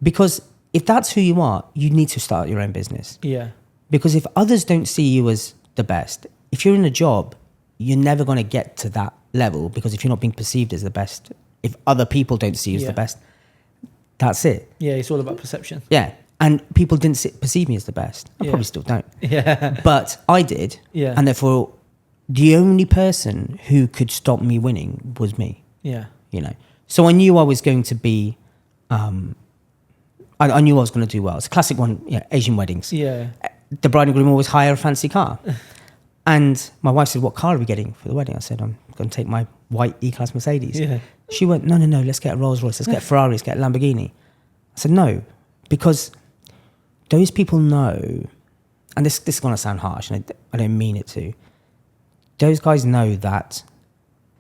Because if that's who you are, you need to start your own business. Yeah. Because if others don't see you as the best, if you're in a job, you're never going to get to that level, because if you're not being perceived as the best, if other people don't see you as Yeah. the best, that's it. Yeah. It's all about perception. Yeah. And people didn't perceive me as the best. I Yeah. probably still don't. Yeah. But I did. Yeah. And therefore, the only person who could stop me winning was me, Yeah. you know. So I knew I was going to be, I knew I was going to do well. It's a classic one, Asian weddings. Yeah. The bride and groom always hire a fancy car. And my wife said, what car are we getting for the wedding? I said, I'm going to take my white E-Class Mercedes. Yeah. She went, no, let's get a Rolls Royce, let's get a Ferrari, let's get a Lamborghini. I said, no, because those people know, and this is going to sound harsh, and I don't mean it to, those guys know that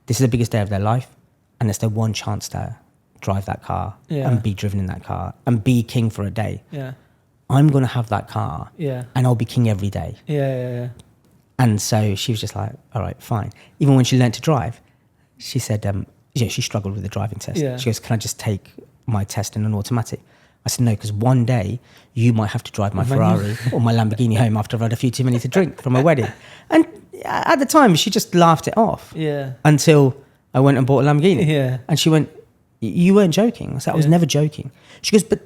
this is the biggest day of their life, and it's their one chance to drive that car and be driven in that car and be king for a day. Yeah. I'm going to have that car Yeah. and I'll be king every day. Yeah. And so she was just like, all right, fine. Even when she learned to drive, she said, she struggled with the driving test. Yeah. She goes, can I just take my test in an automatic? I said, no, because one day you might have to drive my Ferrari or my Lamborghini home after I've had a few too many to drink from a wedding. And at the time, she just laughed it off. Yeah. Until I went and bought a Lamborghini. Yeah. And she went, you weren't joking. I said, I was Yeah. never joking. She goes, but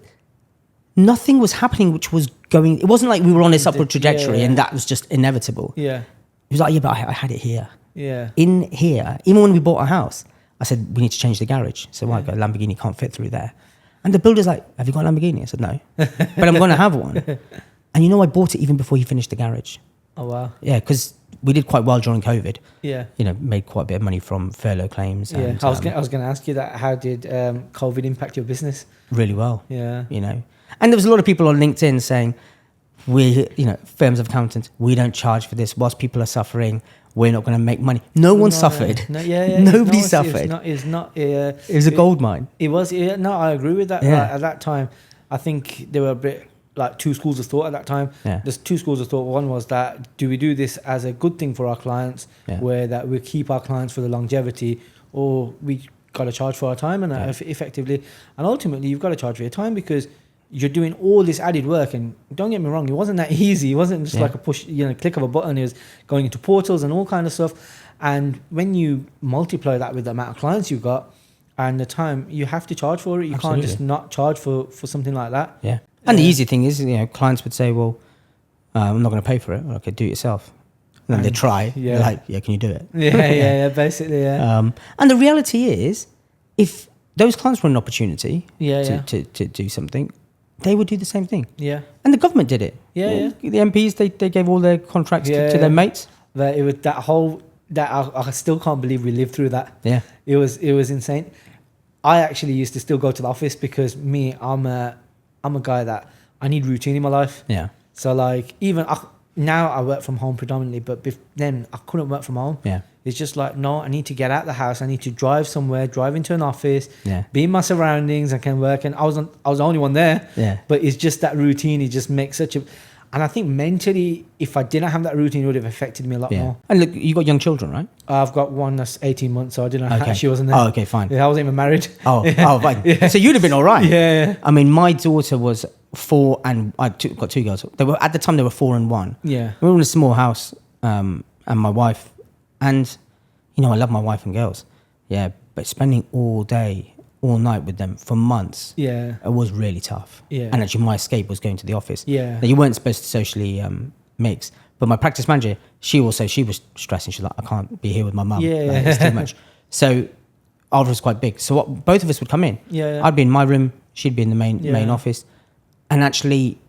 nothing was happening which was going, it wasn't like we were on this upward trajectory and that was just inevitable. Yeah. He was like, yeah, but I had it here. Yeah. In here, even when we bought a house, I said, we need to change the garage. So why? Go, Lamborghini can't fit through there. And the builder's like, have you got a Lamborghini? I said, no. But I'm going to have one. And you know, I bought it even before he finished the garage. Oh, wow. Yeah, because we did quite well during COVID. Yeah. You know, made quite a bit of money from furlough claims. Yeah. And, I was going to ask you that. How did COVID impact your business? really well. Yeah. You know, and there was a lot of people on LinkedIn saying, firms of accountants, we don't charge for this. Whilst people are suffering, we're not going to make money. No one suffered. No, yeah. Nobody suffered. It's not. It was a gold mine. It was. Yeah, no, I agree with that. Yeah. Like, at that time, I think there were a bit like two schools of thought at that time. Yeah. There's two schools of thought. One was that, do we do this as a good thing for our clients, Yeah. where that we keep our clients for the longevity, or we got to charge for our time and effectively, and ultimately you've got to charge for your time because you're doing all this added work. And don't get me wrong, it wasn't that easy. It wasn't just like a push, click of a button. It was going into portals and all kind of stuff. And when you multiply that with the amount of clients you've got and the time, you have to charge for it. You can't just not charge for something like that. Yeah. And the easy thing is, clients would say, well, I'm not going to pay for it. Okay, do it yourself. And then they try. Yeah. They're like, yeah, can you do it? Yeah, basically, yeah. And the reality is, if those clients were an opportunity Yeah. to do something, they would do the same thing. Yeah. And the government did it. Yeah. The MPs, they gave all their contracts to their mates. That it was that whole, that I still can't believe we lived through that. Yeah. It was insane. I actually used to still go to the office because I'm a guy that I need routine in my life. Yeah. So like now I work from home predominantly, but then I couldn't work from home. Yeah. It's just like, no, I need to get out of the house. I need to drive somewhere, drive into an office, Yeah. be in my surroundings. I can work. And I was the only one there. Yeah. But it's just that routine. It just makes such a, and I think mentally, if I didn't have that routine, it would have affected me a lot Yeah. more. And look, you got young children, right? I've got one that's 18 months, so I didn't know Okay. she wasn't there. Oh, okay, fine. Yeah, I wasn't even married. Oh, fine. So you'd have been all right. Yeah. I mean, my daughter was 4 and I've got two girls. They were at the time they were 4 and 1. Yeah. We were in a small house, and my wife, and I love my wife and girls. Yeah, but spending all day all night with them for months. Yeah. It was really tough. Yeah. And actually, my escape was going to the office. Yeah. Now, you weren't supposed to socially mix. But my practice manager, she was stressing. She's like, I can't be here with my mum. Yeah. Like, it's too much. So ours was quite big. So both of us would come in. Yeah. I'd be in my room. She'd be in the main office. And actually,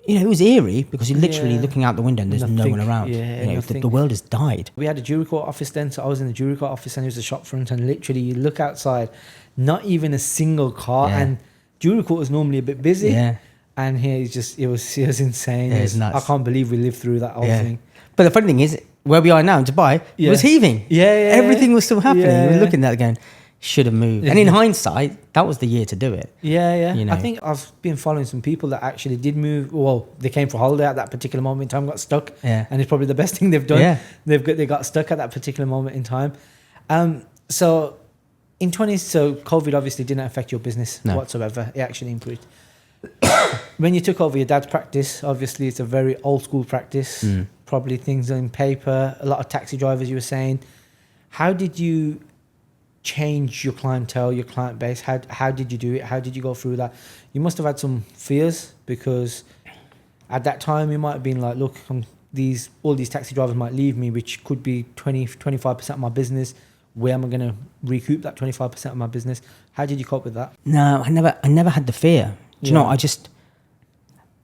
it was eerie because you're literally looking out the window and there's no one around. Yeah, the world has died. We had a jury court office then, so I was in the jury court office and it was a shop front, and literally you look outside, not even a single car, and jury court is normally a bit busy. Yeah. And here it was insane. It was nuts. I can't believe we lived through that whole thing. But the funny thing is, where we are now in Dubai, it was heaving. Everything was still happening. Yeah. We were looking at it going, should have moved. And in hindsight, that was the year to do it. Yeah. You know. I think I've been following some people that actually did move. Well, they came for holiday at that particular moment in time, got stuck. Yeah. And it's probably the best thing they've done. Yeah. They got stuck at that particular moment in time. So COVID obviously didn't affect your business whatsoever. It actually improved. When you took over your dad's practice, obviously it's a very old school practice. Probably things in paper, a lot of taxi drivers, you were saying. How did you change your clientele, your client base? How did you do it? How did you go through that? You must have had some fears, because at that time you might have been like, look, all these taxi drivers might leave me, which could be 25% of my business. Where am I going to recoup that 25% of my business? How did you cope with that? No, I never had the fear. Do you know,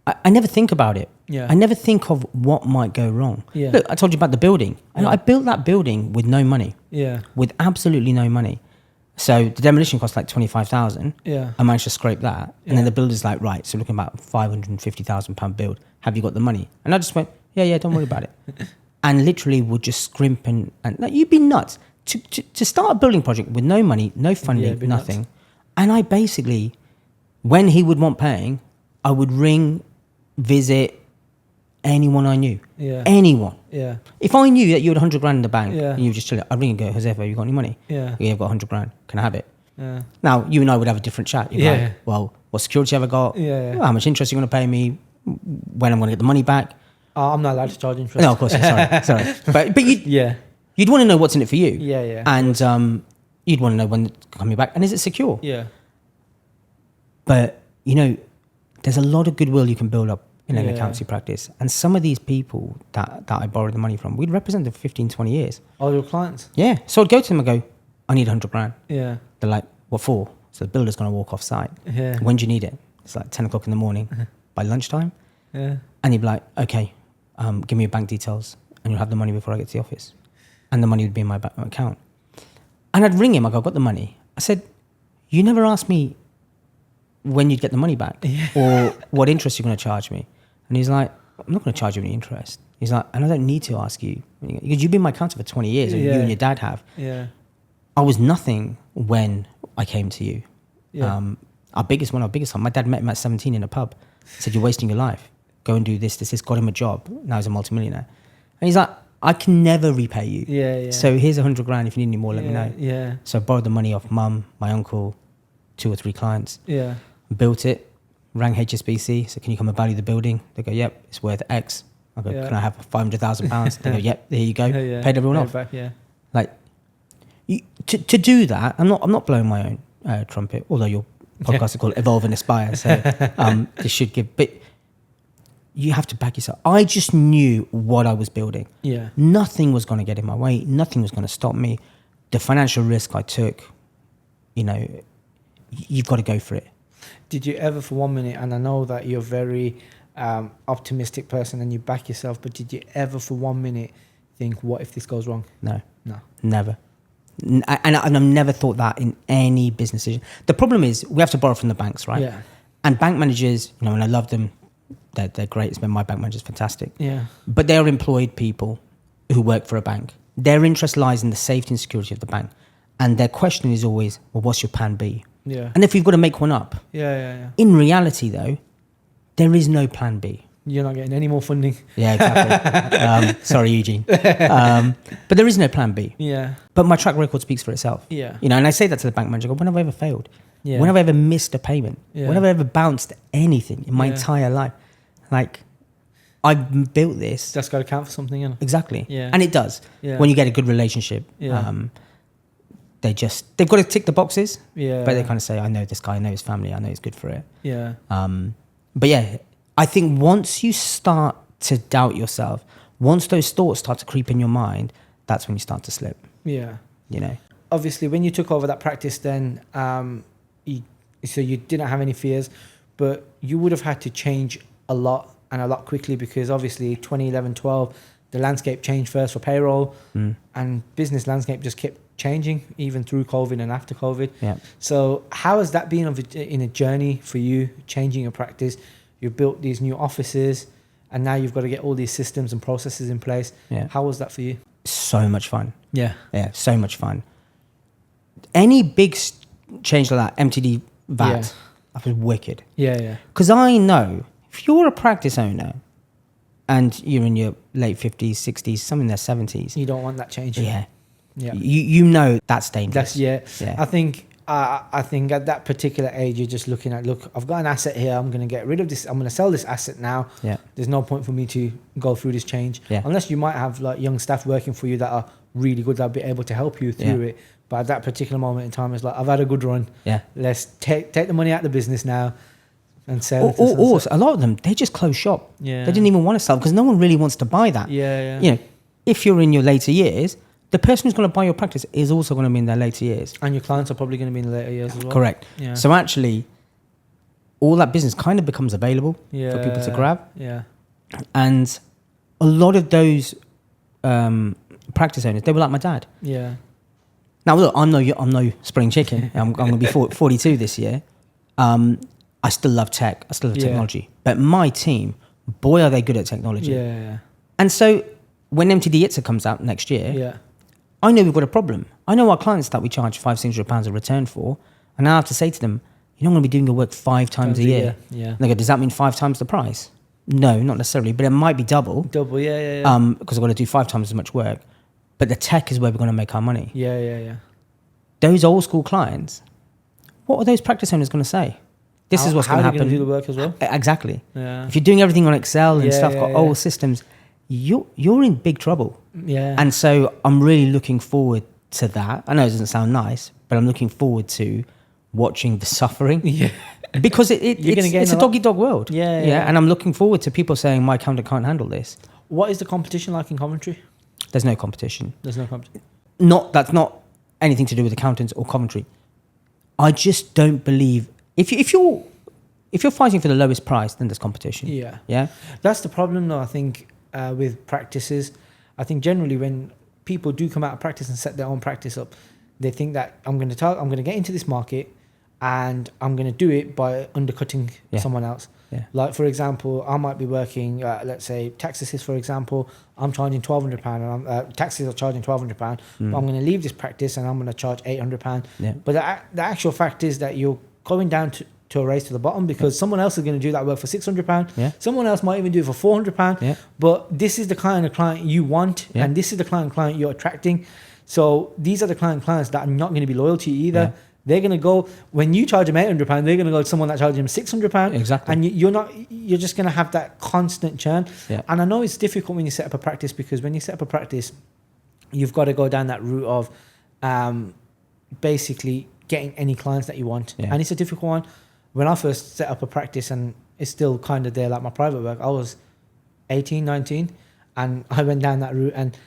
I never think about it. Yeah. I never think of what might go wrong. Yeah. Look, I told you about the building. Yeah. I built that building with no money. Yeah. With absolutely no money. So the demolition cost like 25,000. Yeah. I managed to scrape that. And then the builder's like, right, so looking about £550,000 build. Have you got the money? And I just went, yeah, don't worry about it. And literally would just scrimp and like, you'd be nuts. To start a building project with no money, no funding, nothing. Nuts. And I basically, when he would want paying, I would ring, visit anyone I knew. Yeah. Anyone. Yeah. If I knew that you had 100 grand in the bank Yeah. and you were just chilling, I'd ring and go, Jose, have you got any money? Yeah. Yeah, I've got 100 grand. Can I have it? Yeah. Now, you and I would have a different chat. You'd be like, well, what security have I got? Yeah. How much interest are you going to pay me? When I'm going to get the money back? I'm not allowed to charge interest. No, of course. Sorry. But you'd want to know what's in it for you. Yeah. And you'd want to know when it's coming back. And is it secure? Yeah. But, there's a lot of goodwill you can build up in an accountancy practice. And some of these people that I borrowed the money from, we'd represent them for 15, 20 years. All your clients? Yeah. So I'd go to them and go, I need 100 grand. Yeah. They're like, what for? So the builder's going to walk off site. Yeah. When do you need it? It's like 10 o'clock in the morning. By lunchtime? Yeah. And he'd be like, okay, give me your bank details and you'll have the money before I get to the office. And the money would be in my bank account. And I'd ring him, I go, I've got the money. I said, you never asked me when you'd get the money back or what interest you're going to charge me. And he's like, I'm not going to charge you any interest. He's like, and I don't need to ask you. Because you've been my accountant for 20 years, or you and your dad have. Yeah. I was nothing when I came to you. Yeah. Our biggest one, my dad met him at 17 in a pub. Said, you're wasting your life. Go and do this, got him a job. Now he's a multimillionaire. And he's like, I can never repay you. Yeah. So here's 100 grand. If you need any more, let me know. Yeah. So I borrowed the money off mum, my uncle, 2 or 3 clients. Yeah. Built it, rang HSBC. So can you come and value the building? They go, yep, it's worth X. I go, can I have £500,000? They go, yep, there you go. Paid everyone off. Back, Like, to do that, I'm not blowing my own trumpet, although your podcast is called Evolve and Aspire. So this should give, but you have to back yourself. I just knew what I was building. Yeah. Nothing was going to get in my way. Nothing was going to stop me. The financial risk I took, you've got to go for it. Did you ever for 1 minute, and I know that you're a very optimistic person and you back yourself, but did you ever for 1 minute think, what if this goes wrong? No. Never. And I've never thought that in any business decision. The problem is we have to borrow from the banks, right? Yeah. And bank managers, and I love them. They're great. It's been my bank manager's fantastic. Yeah. But they're employed people who work for a bank. Their interest lies in the safety and security of the bank. And their question is always, well, what's your plan B? Yeah. And if you've got to make one up. Yeah. In reality, though, there is no plan B. You're not getting any more funding. Yeah, exactly. Sorry, Eugene. But there is no plan B. Yeah. But my track record speaks for itself. Yeah. And I say that to the bank manager. I go, when have I ever failed? Yeah. When have I ever missed a payment? Yeah. When have I ever bounced anything in my entire life? Like, I've built this. That's got to count for something, you know? Exactly. Yeah. And it does. Yeah. When you get a good relationship. Yeah. they've got to tick the boxes. Yeah. But they kind of say, I know this guy, I know his family, I know he's good for it. Yeah. But yeah, I think once you start to doubt yourself, once those thoughts start to creep in your mind, that's when you start to slip. Yeah. You know. Obviously, when you took over that practice, then so you didn't have any fears, but you would have had to change a lot and a lot quickly, because obviously 2011, 12, the landscape changed first for payroll, and business landscape just kept changing even through COVID and after COVID. Yeah. So how has that been in a journey for you, changing your practice? You've built these new offices, and now you've got to get all these systems and processes in place. Yeah. How was that for you? So much fun. Yeah. Yeah, so much fun. Any big change like that, MTD VAT, that was wicked. Yeah, yeah. Because I know if you're a practice owner and you're in your late 50s, 60s, some in their 70s. You don't want that change. Yeah. Yeah. You know that's dangerous. Yeah. I think at that particular age, you're just looking at, look, I've got an asset here. I'm going to get rid of this. I'm going to sell this asset now. Yeah. There's no point for me to go through this change. Yeah. Unless you might have like young staff working for you that are really good, that'll be able to help you through it. But at that particular moment in time, it's like, I've had a good run. Yeah. Let's take the money out of the business now and sell it. Or a lot of them, they just close shop. Yeah. They didn't even want to sell because no one really wants to buy that. Yeah. You know, if you're in your later years, the person who's going to buy your practice is also going to be in their later years. And your clients are probably going to be in the later years as well. Correct. Yeah. So actually, all that business kind of becomes available for people to grab. Yeah. And a lot of those practice owners, they were like my dad. Yeah. Now, look, I'm no spring chicken. I'm going to be 42 this year. I still love tech. I still love technology. But my team, boy, are they good at technology. Yeah. And so when MTD ITSA comes out next year, I know we've got a problem. I know our clients that we charge £500-600 a return for, and I have to say to them, you're not going to be doing your work 5 times a year. Yeah. And they go, does that mean 5 times the price? No, not necessarily, but it might be double. Yeah. Because I've got to do 5 times as much work. But the tech is where we're going to make our money. Yeah. Those old school clients, what are those practice owners going to say? This is what's going to happen. How are you going to do the work as well? Exactly. Yeah. If you're doing everything on Excel and stuff, got old systems, you're in big trouble. Yeah. And so I'm really looking forward to that. I know it doesn't sound nice, but I'm looking forward to watching the suffering. Yeah. Because it's a dog-eat-dog world. Yeah. And I'm looking forward to people saying, my accountant can't handle this. What is the competition like in Coventry? There's no competition. That's not anything to do with accountants or Coventry. I just don't believe if you're fighting for the lowest price, then there's competition. Yeah. That's the problem, though. I think with practices, I think generally when people do come out of practice and set their own practice up, they think that I'm going to get into this market and I'm going to do it by undercutting someone else. Yeah. Like, for example, I might be working, let's say, taxes, for example. I'm charging £1,200 and taxes are charging £1,200, but I'm going to leave this practice and I'm going to charge £800. Yeah. But the actual fact is that you're going down to a race to the bottom because someone else is going to do that work for £600. Yeah. Someone else might even do it for £400. Yeah. But this is the kind of client you want, and this is the client you're attracting. So these are the clients that are not going to be loyal to you either. Yeah. They're going to go, when you charge them £800, they're going to go to someone that charges them £600. Exactly. And you're just going to have that constant churn. Yeah. And I know it's difficult when you set up a practice, because when you set up a practice, you've got to go down that route of basically getting any clients that you want. Yeah. And it's a difficult one. When I first set up a practice, and it's still kind of there, like my private work, I was 18, 19, and I went down that route. And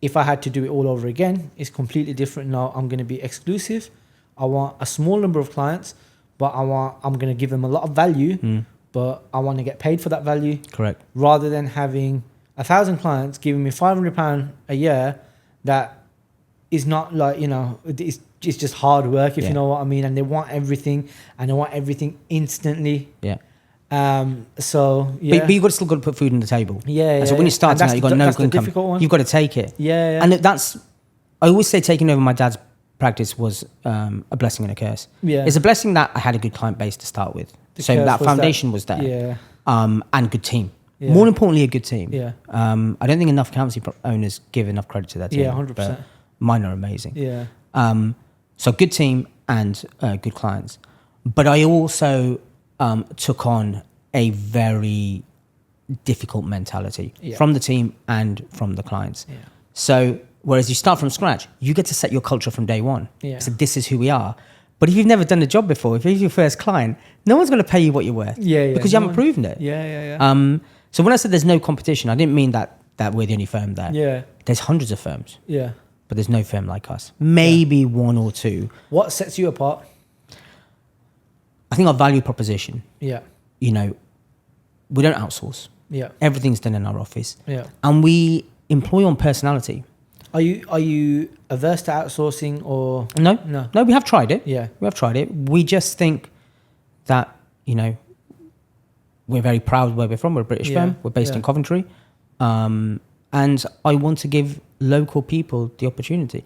if I had to do it all over again, it's completely different now. I'm going to be exclusive. I want a small number of clients, but I'm going to give them a lot of value, but I want to get paid for that value. Correct. Rather than having 1,000 clients giving me £500 a year, that is not like, it's just hard work, if you know what I mean. And they want everything, and they want everything instantly. Yeah. So but you've still got to put food on the table. Yeah. So when you're starting out, you've got no income. You've got to take it. Yeah. And I always say taking over my dad's practice was a blessing and a curse. Yeah. It's a blessing that I had a good client base to start with. So that foundation was there. Yeah. And good team. Yeah. More importantly, a good team. Yeah. I don't think enough accountancy owners give enough credit to their team. Yeah, 100%. But mine are amazing. Yeah. So good team and good clients. But I also took on a very difficult mentality from the team and from the clients. Yeah. So Whereas you start from scratch, you get to set your culture from day one. Yeah. So this is who we are. But if you've never done the job before, if he's your first client, no one's going to pay you what you're worth. Because you haven't proven it. Yeah. So when I said there's no competition, I didn't mean that we're the only firm there. Yeah. There's hundreds of firms. Yeah. But there's no firm like us. Maybe one or two. What sets you apart? I think our value proposition. Yeah. You know, we don't outsource. Yeah. Everything's done in our office. Yeah. And we employ on personality. Are you averse to outsourcing or No, we have tried it. Yeah. We have tried it. We just think that, you know, we're very proud where we're from. We're a British firm. We're based in Coventry. And I want to give local people the opportunity.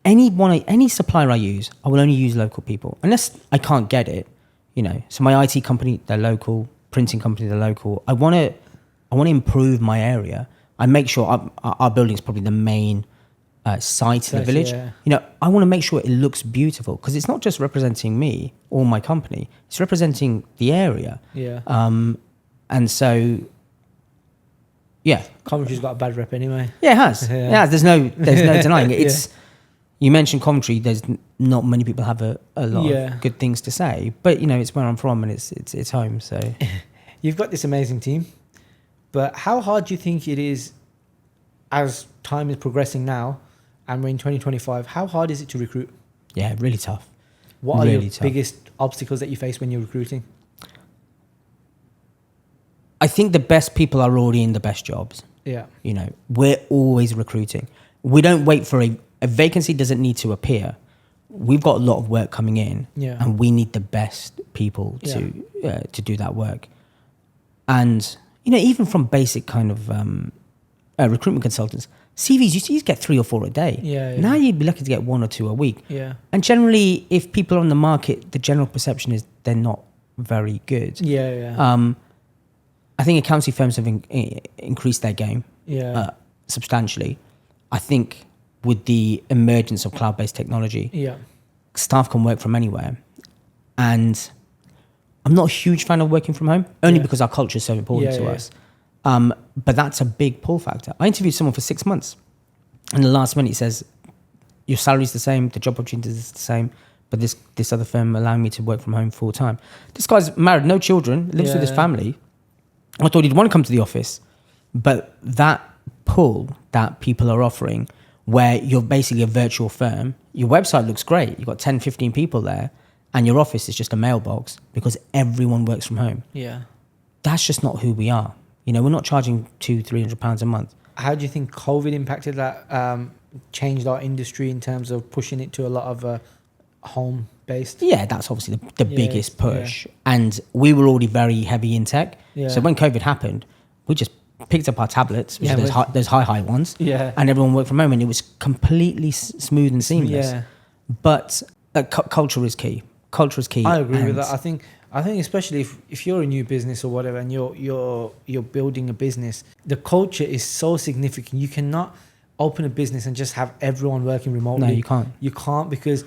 Any supplier I use, I will only use local people. Unless I can't get it, you know. So my IT company, they're local. Printing company, they're local. I want to improve my area. I make sure our building is probably the main site in the village. Yeah. You know, I want to make sure it looks beautiful because it's not just representing me or my company. It's representing the area. Yeah. And so, yeah. Coventry's got a bad rep anyway. Yeah, it has. Yeah. Yeah, there's no denying it. It's you mentioned Coventry. There's not many people have a lot of good things to say, but you know, it's where I'm from and it's home. So you've got this amazing team, but how hard do you think it is as time is progressing now, and we're in 2025? How hard is it to recruit? Yeah, really tough. What really are your tough. biggest obstacles that you face when you're recruiting? I think the best people are already in the best jobs. Yeah. You know, we're always recruiting. We don't wait for a vacancy doesn't need to appear. We've got a lot of work coming in, and we need the best people to do that work. And you know, even from basic kind of recruitment consultants, CVs you get 3 or 4 a day. Now you'd be lucky to get 1 or 2 a week. Yeah. And generally, if people are on the market, the general perception is they're not very good. I think accountancy firms have increased their game substantially. I think with the emergence of cloud-based technology, staff can work from anywhere. And I'm not a huge fan of working from home, only because our culture is so important to us. But that's a big pull factor. I interviewed someone for 6 months, and the last minute he says, your salary's the same, the job opportunity is the same, but this other firm allowing me to work from home full time. This guy's married, no children, lives with his family. I thought he'd want to come to the office, but that pull that people are offering, where you're basically a virtual firm, your website looks great, you've got 10, 15 people there, and your office is just a mailbox because everyone works from home. That's just not who we are. You know, we're not charging £200-300 a month. How do you think COVID impacted that, changed our industry in terms of pushing it to a lot of home-based? Yeah, that's obviously the biggest push. And we were already very heavy in tech. So when COVID happened, we just picked up our tablets, which are those high ones, and everyone worked from home, and it was completely smooth and seamless. But culture is key. Culture is key. I agree with that. I think especially if you're a new business or whatever, and you're building a business, the culture is so significant. You cannot open a business and just have everyone working remotely. No, you can't. You can't, because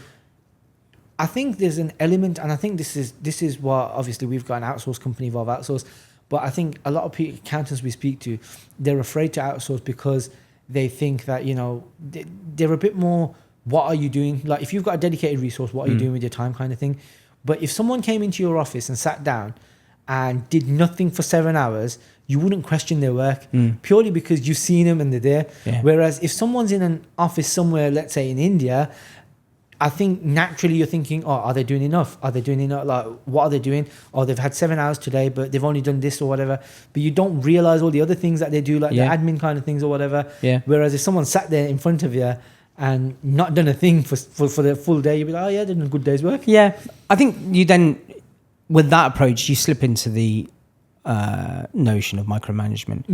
I think there's an element, and I think this is what, obviously we've got an outsourced company, Evolve Outsource, but I think a lot of accountants we speak to, they're afraid to outsource because they think that, you know, they're a bit more, what are you doing? Like, if you've got a dedicated resource, what are you doing with your time, kind of thing. But if someone came into your office and sat down and did nothing for 7 hours, you wouldn't question their work purely because you've seen them and they're there. Whereas if someone's in an office somewhere, let's say in India, I think naturally you're thinking, oh, are they doing enough? Are they doing enough? Like, what are they doing? Oh, they've had 7 hours today, but they've only done this or whatever. But you don't realize all the other things that they do, like the admin kind of things or whatever. Whereas if someone sat there in front of you and not done a thing for the full day, you'd be like, oh yeah, they're doing a good day's work. Yeah, I think you then, with that approach, you slip into the notion of micromanagement.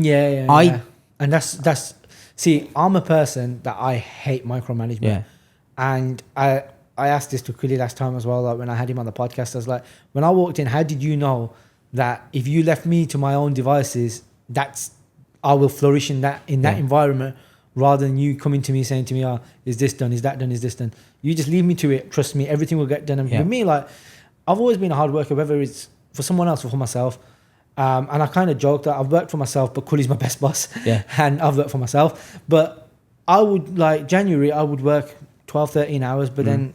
And that's see, I'm a person that I hate micromanagement. And I asked this to Kuli last time as well, like when I had him on the podcast. I was like, when I walked in, how did you know that if you left me to my own devices, I will flourish in that environment, rather than you coming to me saying to me, oh, is this done? Is that done? Is this done? You just leave me to it. Trust me, everything will get done. And with me, like, I've always been a hard worker, whether it's for someone else or for myself. And I kind of joke that I've worked for myself, but Kuli's my best boss. And I've worked for myself. But I would like January, I would work 12, 13 hours, but then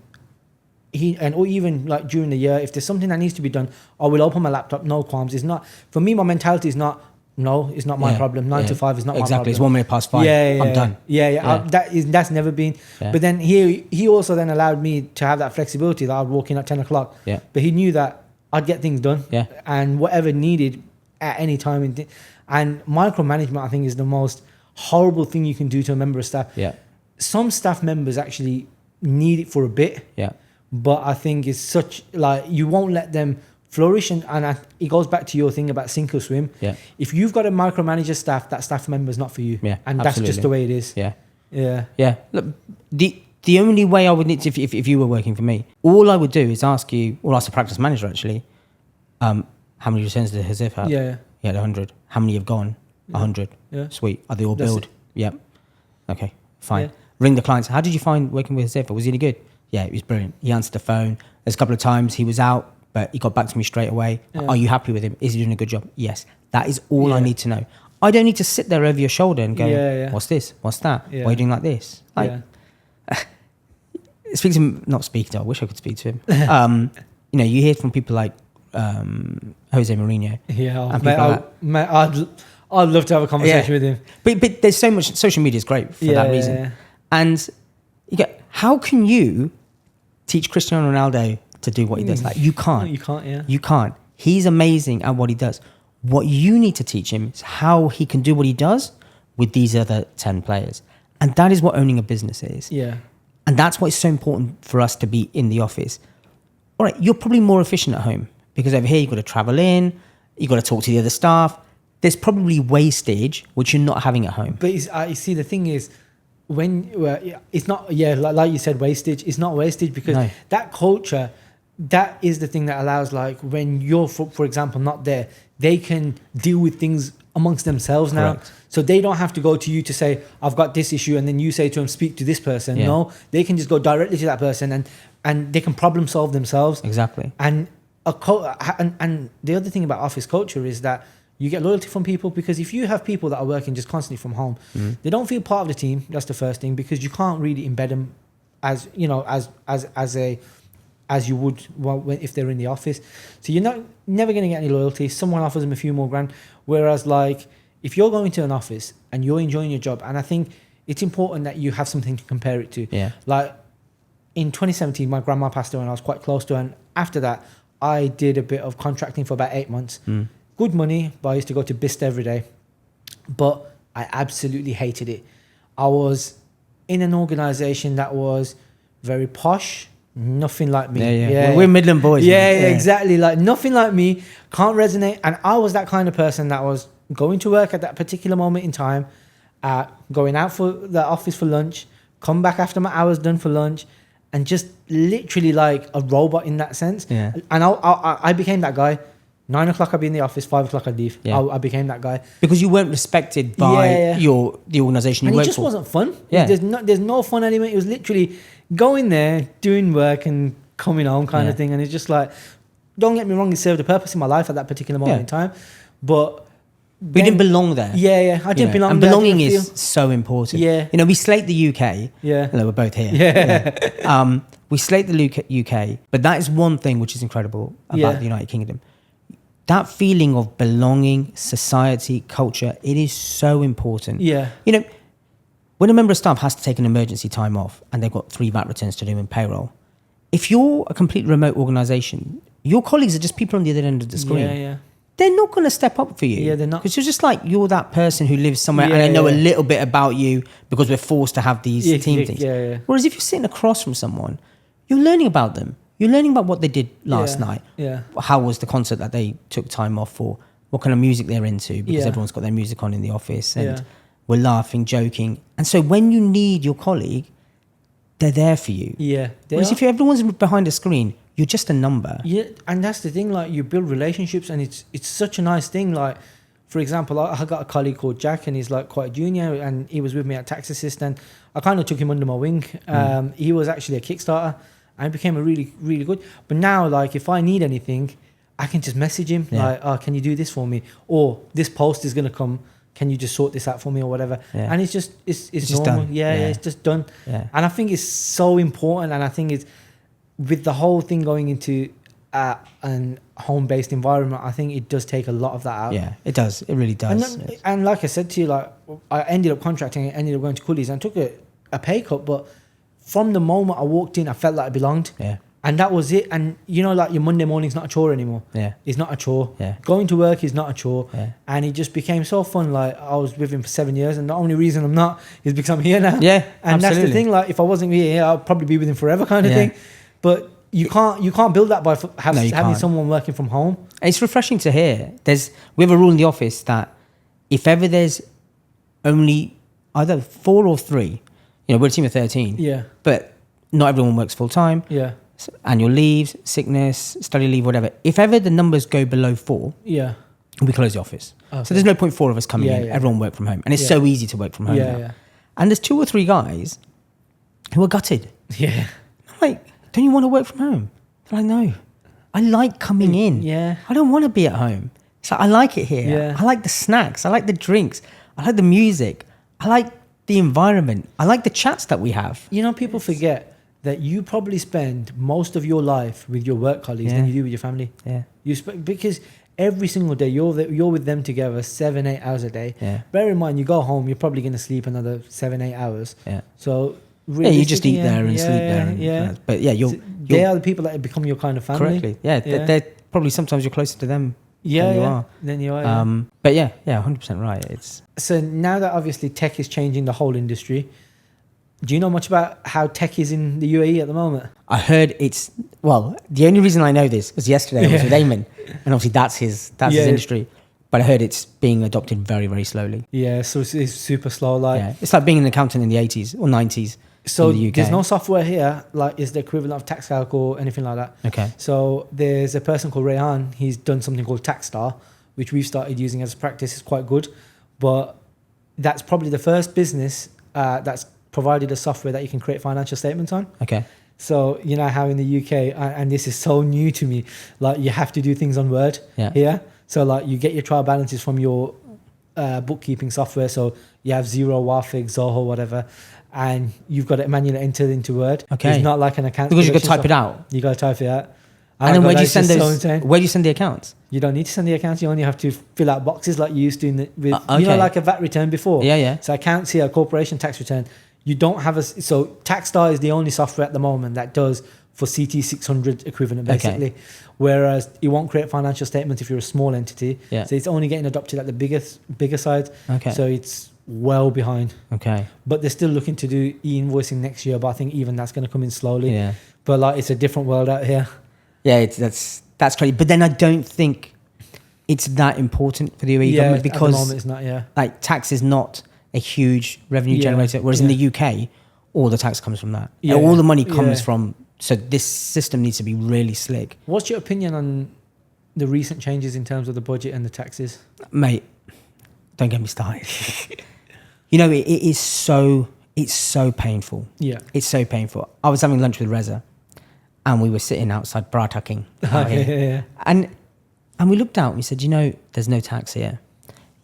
or even like during the year, if there's something that needs to be done, I will open my laptop, no qualms. It's not, for me, my mentality is not, no, it's not my problem. 9 to 5 is not my problem. Exactly. It's 1 minute past 5. I'm done. That's never been. Yeah. But then he also then allowed me to have that flexibility that I'd walk in at 10 o'clock. Yeah. But he knew that I'd get things done. Yeah. And whatever needed at any time. And micromanagement, I think, is the most horrible thing you can do to a member of staff. Yeah. Some staff members actually need it for a bit. Yeah. But I think it's such, like, you won't let them flourish. And it goes back to your thing about sink or swim. Yeah. If you've got a micromanager staff, that staff member is not for you. Yeah, and absolutely. that's just the way it is. Yeah. Yeah. Yeah. Look, the only way I would need to, if you were working for me, all I would do is ask the practice manager actually, how many returns did Josef have? Yeah. He had 100. How many have gone? 100. Yeah. Sweet. Are they all billed? Yep. Okay. Fine. Yeah. Ring the clients. How did you find working with Josef? Was he any good? Yeah, it was brilliant. He answered the phone. There's a couple of times he was out, but he got back to me straight away. Yeah. Are you happy with him? Is he doing a good job? Yes. That is all I need to know. I don't need to sit there over your shoulder and go, what's this? What's that? Yeah. Why are you doing like this? Like, speak to him, not speak to him, I wish I could speak to him. You hear from people like Jose Mourinho. Yeah, I'd love to have a conversation with him. But there's so much, social media is great for that reason. Yeah. And you go, how can you teach Cristiano Ronaldo to do what he does? Like, you can't. You can't, yeah. You can't. He's amazing at what he does. What you need to teach him is how he can do what he does with these other 10 players. And that is what owning a business is. Yeah. And that's why it's so important for us to be in the office. All right, you're probably more efficient at home because over here you've got to travel in, you've got to talk to the other staff. There's probably wastage, which you're not having at home. But you see, the thing is, it's not, like you said, wastage. It's not wastage because that culture, that is the thing that allows, like, when you're, for example, not there, they can deal with things amongst themselves now. Correct. So they don't have to go to you to say, I've got this issue, and then you say to them, speak to this person. Yeah. No, they can just go directly to that person and they can problem solve themselves. Exactly. And and the other thing about office culture is that you get loyalty from people, because if you have people that are working just constantly from home, they don't feel part of the team. That's the first thing, because you can't really embed them as you would if they're in the office. So you're never going to get any loyalty. Someone offers them a few more grand. Whereas, like, if you're going to an office and you're enjoying your job, and I think it's important that you have something to compare it to. Yeah. Like in 2017, my grandma passed away and I was quite close to her. And after that, I did a bit of contracting for about 8 months. Good money, but I used to go to Bist every day. But I absolutely hated it. I was in an organisation that was very posh, nothing like me. Yeah. We're Midland boys. Yeah, exactly. Like, nothing like me, can't resonate. And I was that kind of person that was going to work at that particular moment in time, going out for the office for lunch, come back after my hours done for lunch, and just literally like a robot in that sense. Yeah. And I became that guy. 9 o'clock I'd be in the office, 5 o'clock I'd leave. Yeah. I became that guy. Because you weren't respected by the organisation you and worked for. It just wasn't fun. Yeah. There's no fun element. It was literally going there, doing work and coming home kind of thing. And it's just like, don't get me wrong, it served a purpose in my life at that particular moment in time. But we didn't belong there. I didn't belong and there. belonging is so important. Yeah. We slate the UK. Yeah. We're both here. We slate the UK, but that is one thing which is incredible about the United Kingdom. That feeling of belonging, society, culture, it is so important. Yeah. When a member of staff has to take an emergency time off and they've got 3 VAT returns to do in payroll, if you're a completely remote organisation, your colleagues are just people on the other end of the screen. Yeah. They're not going to step up for you. Yeah, they're not. Because you're just like, you're that person who lives somewhere and I know a little bit about you because we're forced to have these team things. Yeah. Whereas if you're sitting across from someone, you're learning about them. You're learning about what they did last night. Yeah. How was the concert that they took time off for? What kind of music they're into? Because everyone's got their music on in the office and we're laughing, joking. And so when you need your colleague, they're there for you. Yeah. Whereas if everyone's behind a screen, you're just a number. Yeah, and that's the thing, like, you build relationships and it's such a nice thing. Like, for example, I got a colleague called Jack and he's like quite junior and he was with me at Tax Assistant. I kind of took him under my wing. He was actually a Kickstarter and became a really, really good. But now, like, if I need anything, I can just message him like, oh, can you do this for me? Or this post is going to come. can you just sort this out for me or whatever? Yeah. And it's just just normal. done. Yeah, Yeah. it's just done. Yeah. And I think it's so important. And I think it's with the whole thing going into an home-based environment, I think it does take a lot of that out. Yeah, it does. It really does. And like I said to you, like I ended up contracting, I ended up going to Coolies and took a pay cut. But from the moment I walked in, I felt like I belonged. Yeah. And that was it. And you know, like your Monday morning's not a chore anymore. Yeah. It's not a chore. Yeah. Going to work is not a chore. Yeah. And it just became so fun. Like I was with him for 7 years, and the only reason I'm not is because I'm here now. Yeah, and that's the absolutely. thing. Like if I wasn't here, I'd probably be with him forever, kind of Yeah. thing. But you can't build that by having can't. someone working from home. It's refreshing to hear. We have a rule in the office that if ever there's only either 4 or 3, we're a team of 13. Yeah. But not everyone works full time. Yeah. Annual leaves, sickness, study leave, whatever. If ever the numbers go below 4, Yeah. we close the office. Okay. So there's no point 4 of us coming in. Yeah. Everyone work from home. And it's Yeah. so easy to work from home now. Yeah. And there's 2 or 3 guys who are gutted. Yeah. I'm like, don't you want to work from home? They're like, no. I like coming in. Yeah. I don't want to be at home. So I like it here. Yeah. I like the snacks. I like the drinks. I like the music. I like the environment. I like the chats that we have. People forget that you probably spend most of your life with your work colleagues than you do with your family. Yeah. Because every single day you're with them together 7-8 hours a day. Yeah. Bear in mind, you go home, you're probably going to sleep another 7-8 hours. Yeah. So You just eat there and yeah, sleep there. Yeah. But yeah, they are the people that become your kind of family. correctly. Yeah. They're probably sometimes you're closer to them than you are. Then you are. Yeah. But yeah, 100% right. So now that obviously tech is changing the whole industry, do you know much about how tech is in the UAE at the moment? I heard the only reason I know this was yesterday I was with Eamon, and obviously that's his industry. But I heard it's being adopted very, very slowly. Yeah, so it's super slow. It's like being an accountant in the 80s or 90s So in the UK. there's no software here like is the equivalent of TaxCalc or anything like that. Okay. So there's a person called Rayhan. He's done something called TaxStar, which we've started using as a practice. It's quite good, but that's probably the first business that's provided a software that you can create financial statements on. Okay. So you know how in the UK, and this is so new to me, like you have to do things on Word here. So like you get your trial balances from your bookkeeping software. So you have Xero, Wafig, Zoho, whatever, and you've got it manually entered into Word. Okay. It's not like an account. Because you got to type it out. You got to type it out. And then where do you send So those? insane. Where do you send the accounts? You don't need to send the accounts. You only have to fill out boxes like you used to with okay. like a VAT return before. Yeah. So accounts here, corporation tax return. You don't have so TaxStar is the only software at the moment that does for CT 600 equivalent basically. Okay. Whereas it won't create financial statements if you're a small entity. Yeah. So it's only getting adopted at the bigger side. Okay. So it's well behind. Okay. But they're still looking to do e-invoicing next year. But I think even that's going to come in slowly. Yeah. But like it's a different world out here. Yeah, that's crazy. But then I don't think it's that important for the UAE government at the because moment it's not. Yeah. like tax is not a huge revenue generator, whereas in the UK, all the tax comes from that. Yeah, all the money comes yeah. from. So this system needs to be really slick, What's your opinion on the recent changes in terms of the budget and the taxes? mate. Don't get me started. It's so painful. Yeah. It's so painful. I was having lunch with Reza, and we were sitting outside bra tucking, Yeah. and we looked out and we said, there's no tax here,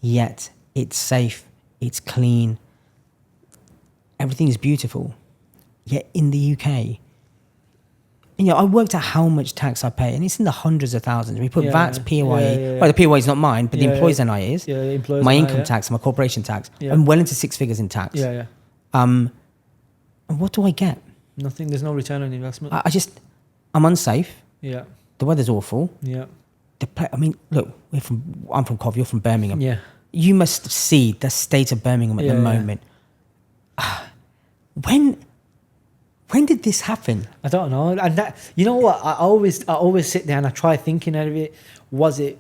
yet it's safe, it's clean, everything is beautiful. Yet in the UK, I worked out how much tax I pay, and it's in the hundreds of thousands. We put VAT, PAYE. Yeah. Well, the PAYE is not mine, but the employer's NI is. Yeah, employers My NI, income yeah. tax, my corporation tax. Yeah. I'm well into 6 figures in tax. Yeah. And what do I get? Nothing. There's no return on investment. I'm unsafe. Yeah. The weather's awful. Yeah. Look, I'm from Cov, you're from Birmingham. Yeah. You must see the state of Birmingham at the moment. When did this happen? I don't know. And that, you know what? I always sit there and I try thinking out of it. Was it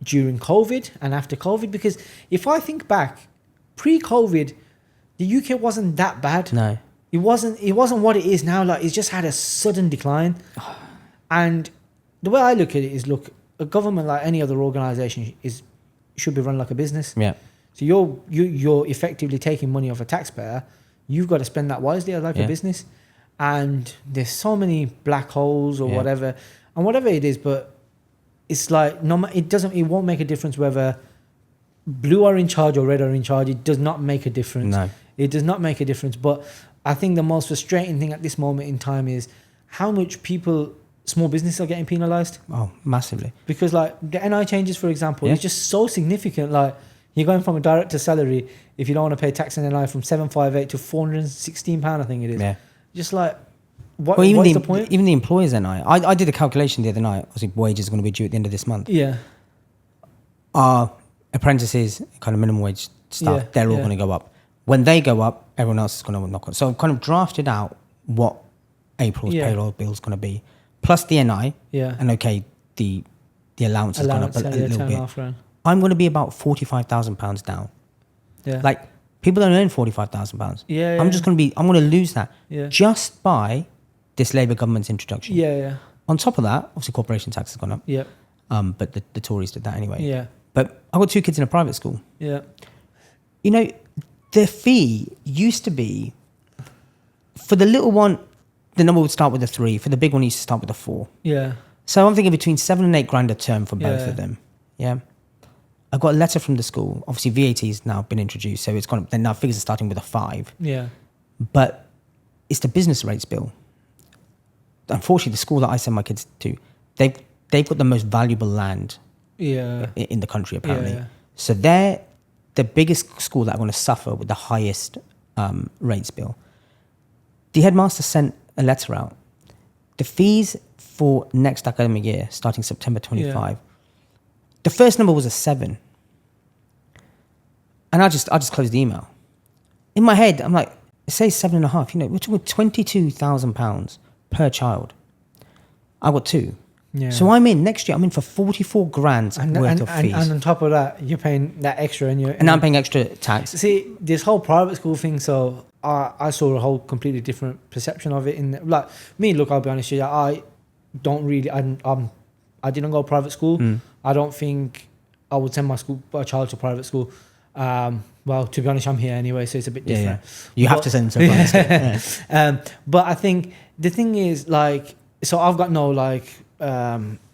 during COVID and after COVID? Because if I think back, pre-COVID, the UK wasn't that bad. No. It wasn't what it is now. Like it's just had a sudden decline. And the way I look at it is, a government like any other organisation should be run like a business. Yeah. So you're effectively taking money off a taxpayer. You've got to spend that wisely like a business. And there's so many black holes or whatever, and whatever it is, but it's like it won't make a difference whether blue are in charge or red are in charge, it does not make a difference. No. It does not make a difference. But I think the most frustrating thing at this moment in time is how much small businesses are getting penalised. Oh, massively. Because like the NI changes, for example, Yeah. it's just so significant. Like you're going from a director salary, if you don't want to pay tax and NI, from 758 to £416, I think it is. Yeah. Just like, what, Well, what's the point? even the employers and I did a calculation the other night. Obviously, wages are going to be due at the end of this month. Yeah. Our apprentices, kind of minimum wage staff, Yeah, they're all yeah. going to go up. When they go up, everyone else is going to knock on. So I've kind of drafted out what April's Yeah. payroll bill is going to be, plus the NI, Yeah. and okay, the allowance has gone up a little bit. £10,500. I'm going to be about £45,000 down. Yeah. Like, people don't earn £45,000. Yeah, I'm yeah. just going to I'm going to lose that Yeah. just by this Labour government's introduction. Yeah, yeah. On top of that, obviously corporation tax has gone up. Yeah. But the Tories did that anyway. Yeah. But I've got 2 kids in a private school. Yeah. You know, the fee used to be, for the little one, the number would start with a 3. For the big one, it used to start with a 4. Yeah. So I'm thinking between 7 and 8 grand a term for both Yeah. of them. Yeah. I got a letter from the school. Obviously, VAT has now been introduced, so it's gone. Then now figures are starting with a 5. Yeah. But it's the business rates bill. Unfortunately, the school that I send my kids to, they've got the most valuable land Yeah. in the country, apparently. Yeah. So they're the biggest school that are going to suffer with the highest rates bill. The headmaster sent a letter out. The fees for next academic year, starting September 25, the first number was a 7. And I just closed the email. In my head, I'm like, it says 7.5. You know, we're talking £22,000 per child. I got 2. Yeah. So next year, I'm in for 44 grand worth of fees. And on top of that, you're paying that extra, and now I'm paying extra tax. See, this whole private school thing. So I saw a whole completely different perception of it. Like me, look, I'll be honest with you. I don't really. I didn't go private school. I don't think I would send my child to private school. Well, to be honest, I'm here anyway, so it's a bit different. You have to send them to private school. Yeah. But I think the thing is, like, so I've got no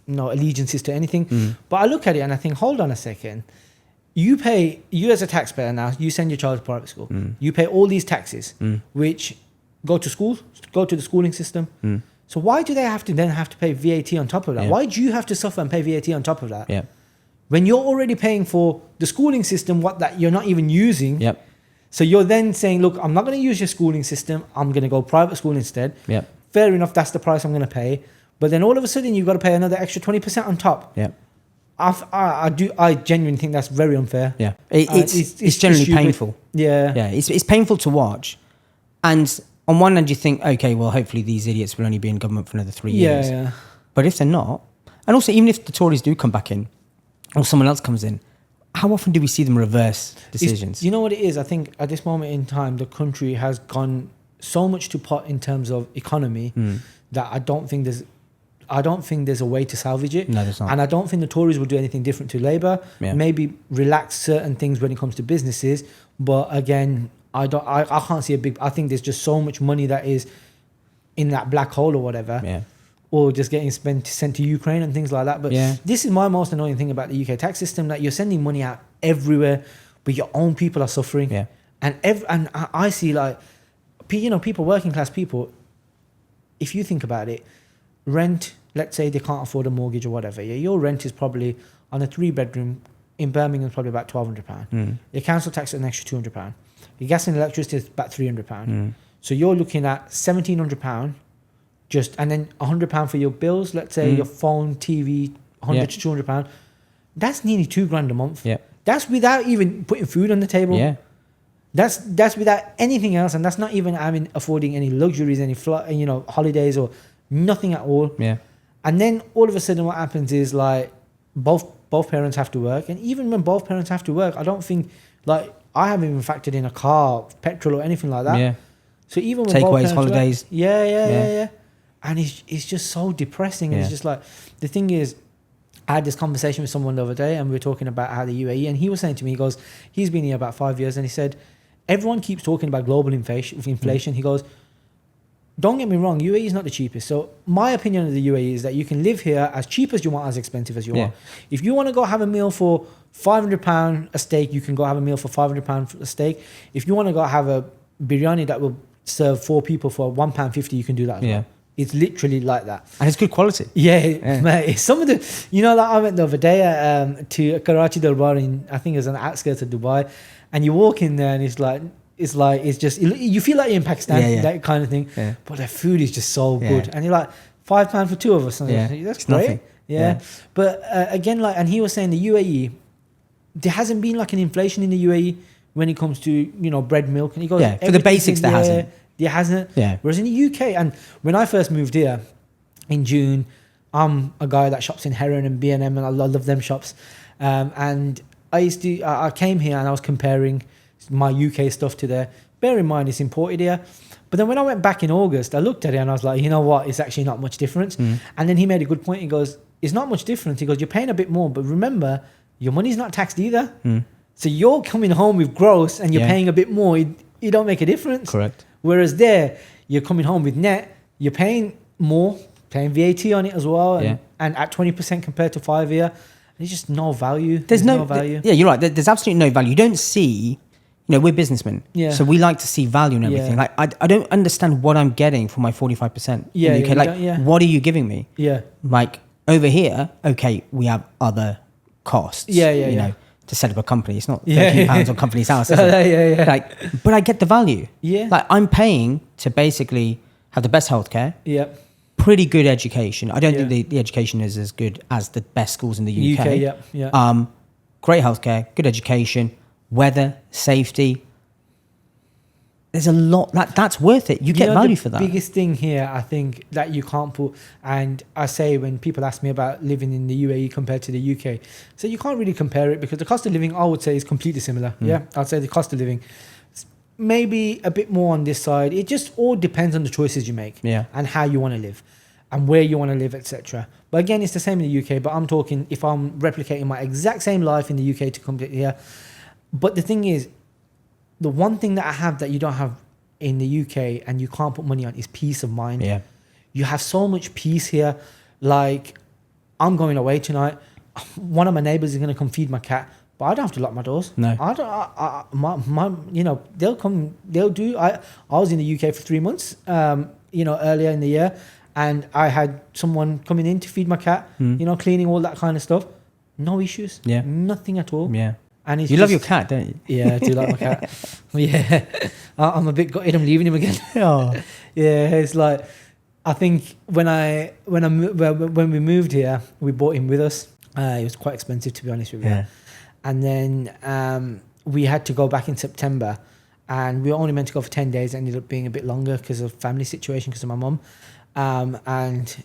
no allegiances to anything. But I look at it and I think, hold on a second. You as a taxpayer now, you send your child to private school. You pay all these taxes, which go to the schooling system. So why do they have to pay VAT on top of that? Yeah. Why do you have to suffer and pay VAT on top of that? Yeah. When you're already paying for the schooling system, that you're not even using. Yep. So you're then saying, look, I'm not going to use your schooling system. I'm going to go private school instead. Yep. Fair enough. That's the price I'm going to pay. But then all of a sudden you've got to pay another extra 20% on top. Yep. I genuinely think that's very unfair. Yeah. It's generally stupid. painful. Yeah. Yeah. It's painful to watch. And on one hand, you think, okay, well, hopefully these idiots will only be in government for another 3 years. Yeah. But if they're not, and also even if the Tories do come back in, or someone else comes in, how often do we see them reverse decisions? You know what it is? I think at this moment in time, the country has gone so much to pot in terms of economy that I don't think there's a way to salvage it. No, there's not. And I don't think the Tories will do anything different to Labour. Yeah. Maybe relax certain things when it comes to businesses. But again, I can't see I think there's just so much money that is in that black hole or whatever. Yeah. Or just getting sent to Ukraine and things like that. But Yeah. this is my most annoying thing about the UK tax system, that you're sending money out everywhere, but your own people are suffering. Yeah. And I see, like, people, working class people, if you think about it, rent, let's say they can't afford a mortgage or whatever. Yeah, your rent is probably on a 3-bedroom in Birmingham, probably about £1,200. Your council tax is an extra £200. Your gas and electricity is about £300. So you're looking at £1,700 and then £100 for your bills. Let's say your phone, TV, £100 to £200. That's nearly £2,000 a month. Yeah. That's without even putting food on the table. Yeah. That's without anything else, and that's not even affording any luxuries, any holidays or nothing at all. Yeah. And then all of a sudden, what happens is, like, both parents have to work, and even when both parents have to work, I don't think, like, I haven't even factored in a car, petrol, or anything like that. Yeah. So even when Takeaways, holidays. Yeah. And it's just so depressing. And Yeah. it's just like, the thing is, I had this conversation with someone the other day, and we were talking about how the UAE, and he was saying to me, he goes, he's been here about 5 years, and he said, everyone keeps talking about global inflation. He goes, don't get me wrong, UAE is not the cheapest. So my opinion of the UAE is that you can live here as cheap as you want, as expensive as you want. If you want to go have a meal for £500 a steak, you can go have a meal for £500 a steak. If you want to go have a biryani that will serve 4 people for £1.50, you can do that as well. It's literally like that. And it's good quality. Yeah. Mate, some of the, like I went the other day to Karachi Darbar I think it was on the outskirts of Dubai, and you walk in there and it's just, you feel like you're in Pakistan, that kind of thing. Yeah. But the food is just so good. And you're like, £5 for 2 of us. And that's it's great. Nothing. Yeah. But again, like, and he was saying the UAE, there hasn't been like an inflation in the UAE when it comes to, bread, milk. And he goes, for the basics, there hasn't. There hasn't. Yeah. Whereas in the UK, and when I first moved here in June, I'm a guy that shops in Heron and B&M, and I love them shops. And I came here and I was comparing my UK stuff to there. Bear in mind, it's imported here. But then when I went back in August, I looked at it and I was like, you know what? It's actually not much difference. And then he made a good point. He goes, it's not much difference. He goes, you're paying a bit more, but remember, your money's not taxed either. So you're coming home with gross and you're paying a bit more. It don't make a difference. Correct. Whereas there, you're coming home with net, you're paying more, paying VAT on it as well, and at 20% compared to 5 here, there's just no value. There's no value. You're right. There's absolutely no value. You don't see, we're businessmen, so we like to see value in everything. Like I don't understand what I'm getting for my 45% in the UK. Like, what are you giving me? Yeah. Like over here, okay, we have other costs. You know, to set up a company, it's not £13 on company's house, is it? Like, but I get the value. Like, I'm paying to basically have the best healthcare. Pretty good education. I don't think the education is as good as the best schools in the UK. Great healthcare, good education, weather, safety. There's a lot that's worth it. You get value for that. The biggest thing here, I think, that you can't put, and I say when people ask me about living in the UAE compared to the UK, so you can't really compare it because the cost of living, I would say, is completely similar. I'd say the cost of living maybe a bit more on this side. It just all depends on the choices you make and how you want to live and where you want to live, etc. But again, it's the same in the UK, but I'm talking if I'm replicating my exact same life in the UK to come to here. But the thing is, the one thing that I have that you don't have in the UK and you can't put money on is peace of mind. You have so much peace here. Like, I'm going away tonight. One of my neighbors is going to come feed my cat, but I don't have to lock my doors. No. I don't, they'll come, they'll do. I was in the UK for 3 months, earlier in the year, and I had someone coming in to feed my cat, cleaning, all that kind of stuff. No issues. Nothing at all. And you love your cat, don't you? Yeah, I do like my cat. I'm a bit gutted. I'm leaving him again. It's like, I think when we moved here, we brought him with us. It was quite expensive, to be honest with you. And then we had to go back in September, and we were only meant to go for 10 days. It ended up being a bit longer because of family situation, because of my mum. And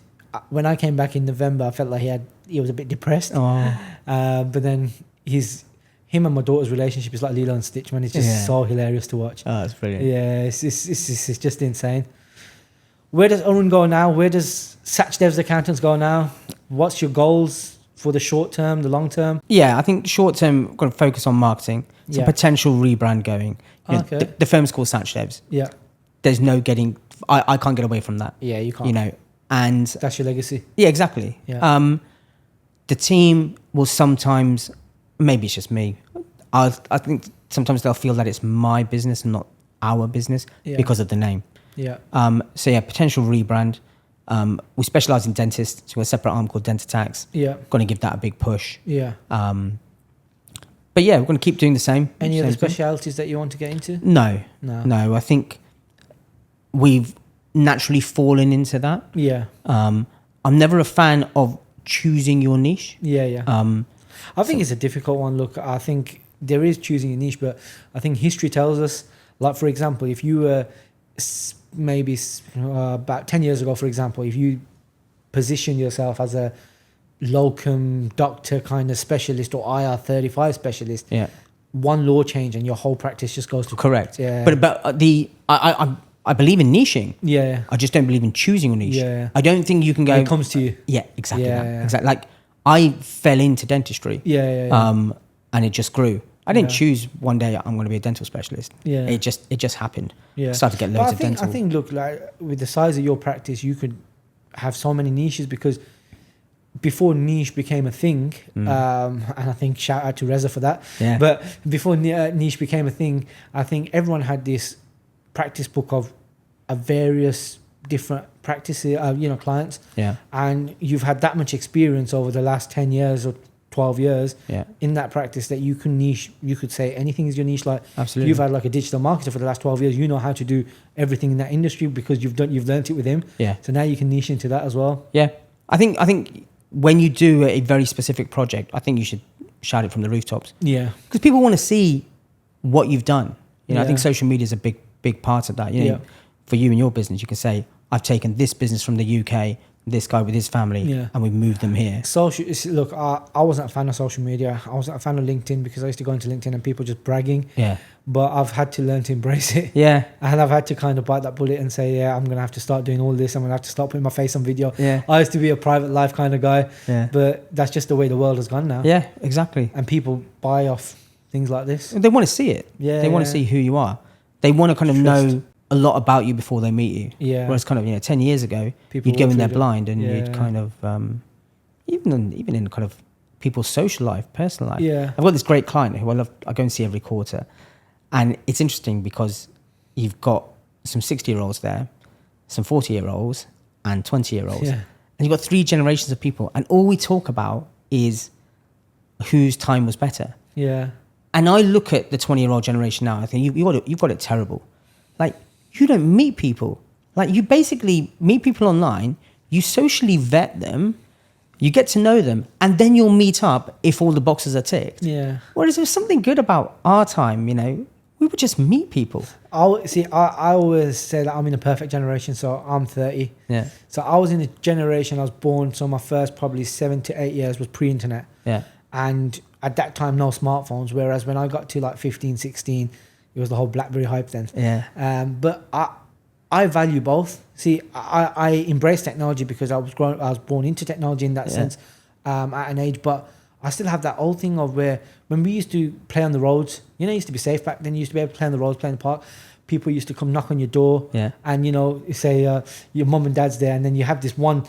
when I came back in November, I felt like he was a bit depressed. But then him and my daughter's relationship is like Lilo and Stitch, man. It's just so hilarious to watch. Oh, it's brilliant. Yeah, it's just insane. Where does Arun go now? Where does Sachdevs Accountants go now? What's your goals for the short term, the long term? Yeah, I think short term, we're going to focus on marketing. It's a potential rebrand going. The firm's called Sachdevs. There's no getting... I can't get away from that. Yeah, you can't. And... That's your legacy. Yeah, exactly. The team will sometimes... Maybe it's just me. I think sometimes they'll feel that it's my business and not our business because of the name. Potential rebrand. We specialise in dentists, so we've got a separate arm called Dentatax. Going to give that a big push. But we're going to keep doing the same. Any other specialities that you want to get into? No. I think we've naturally fallen into that. I'm never a fan of choosing your niche. I think it's a difficult one. Look, I think there is choosing a niche, but I think history tells us, like, for example, if you were maybe about 10 years ago, for example, if you position yourself as a locum doctor kind of specialist or IR35 specialist, one law change and your whole practice just goes to... Correct. But I believe in niching. I just don't believe in choosing a niche. I don't think you can go... It comes to you. Exactly that. Exactly. Like, I fell into dentistry. And it just grew. I didn't choose one day I'm going to be a dental specialist. Yeah. It just happened. Yeah. I started to get loads of dental. I think, look, like with the size of your practice, you could have so many niches because before niche became a thing, and I think shout out to Reza for that. Yeah. But before niche became a thing, I think everyone had this practice book of various different practices, clients. Yeah. And you've had that much experience over the last 10 years or 12 years in that practice that you can niche. You could say anything is your niche. Like Absolutely. You've had like a digital marketer for the last 12 years. You know how to do everything in that industry because you've learned it with him. Yeah. So now you can niche into that as well. Yeah. I think when you do a very specific project, I think you should shout it from the rooftops. Yeah. Because people want to see what you've done. I think Yeah. social media is a big part of that. For you and your business, you can say, I've taken this business from the UK, this guy with his family, and we've moved them here. Look, I wasn't a fan of social media. I wasn't a fan of LinkedIn because I used to go into LinkedIn and people just bragging. Yeah. But I've had to learn to embrace it. Yeah. And I've had to kind of bite that bullet and say, I'm going to have to start doing all this. I'm going to have to start putting my face on video. Yeah. I used to be a private life kind of guy. Yeah. But that's just the way the world has gone now. Yeah, exactly. And people buy off things like this. They want to see it. Yeah. They want to see who you are. They want to kind of know a lot about you before they meet you. Yeah. Whereas kind of 10 years ago, People you'd go in there freedom. blind and Yeah. you'd kind of even in kind of people's social life, personal life. Yeah. I've got this great client who I go and see every quarter, and it's interesting because you've got some 60-year-olds there, some 40-year-olds, and 20-year-olds, Yeah. and you've got 3 generations of people, and all we talk about is whose time was better. Yeah. And I look at the 20-year-old generation now. I think you've got it terrible. Like, you don't meet people. Like, you basically meet people online. You socially vet them. You get to know them, and then you'll meet up if all the boxes are ticked. Yeah. Whereas there's something good about our time. We would just meet people. I always say that I'm in a perfect generation, so I'm 30. Yeah. So I was in a generation, I was born, so my first probably 7 to 8 years was pre-internet. Yeah. And at that time, no smartphones, whereas when I got to like 15, 16, it was the whole BlackBerry hype then. Yeah. But I value both. See, I embrace technology because I was born into technology in that sense at an age, but I still have that old thing of where when we used to play on the roads, it used to be safe back then. You used to be able to play on the roads, play in the park. People used to come knock on your door, and you say your mum and dad's there, and then you have this one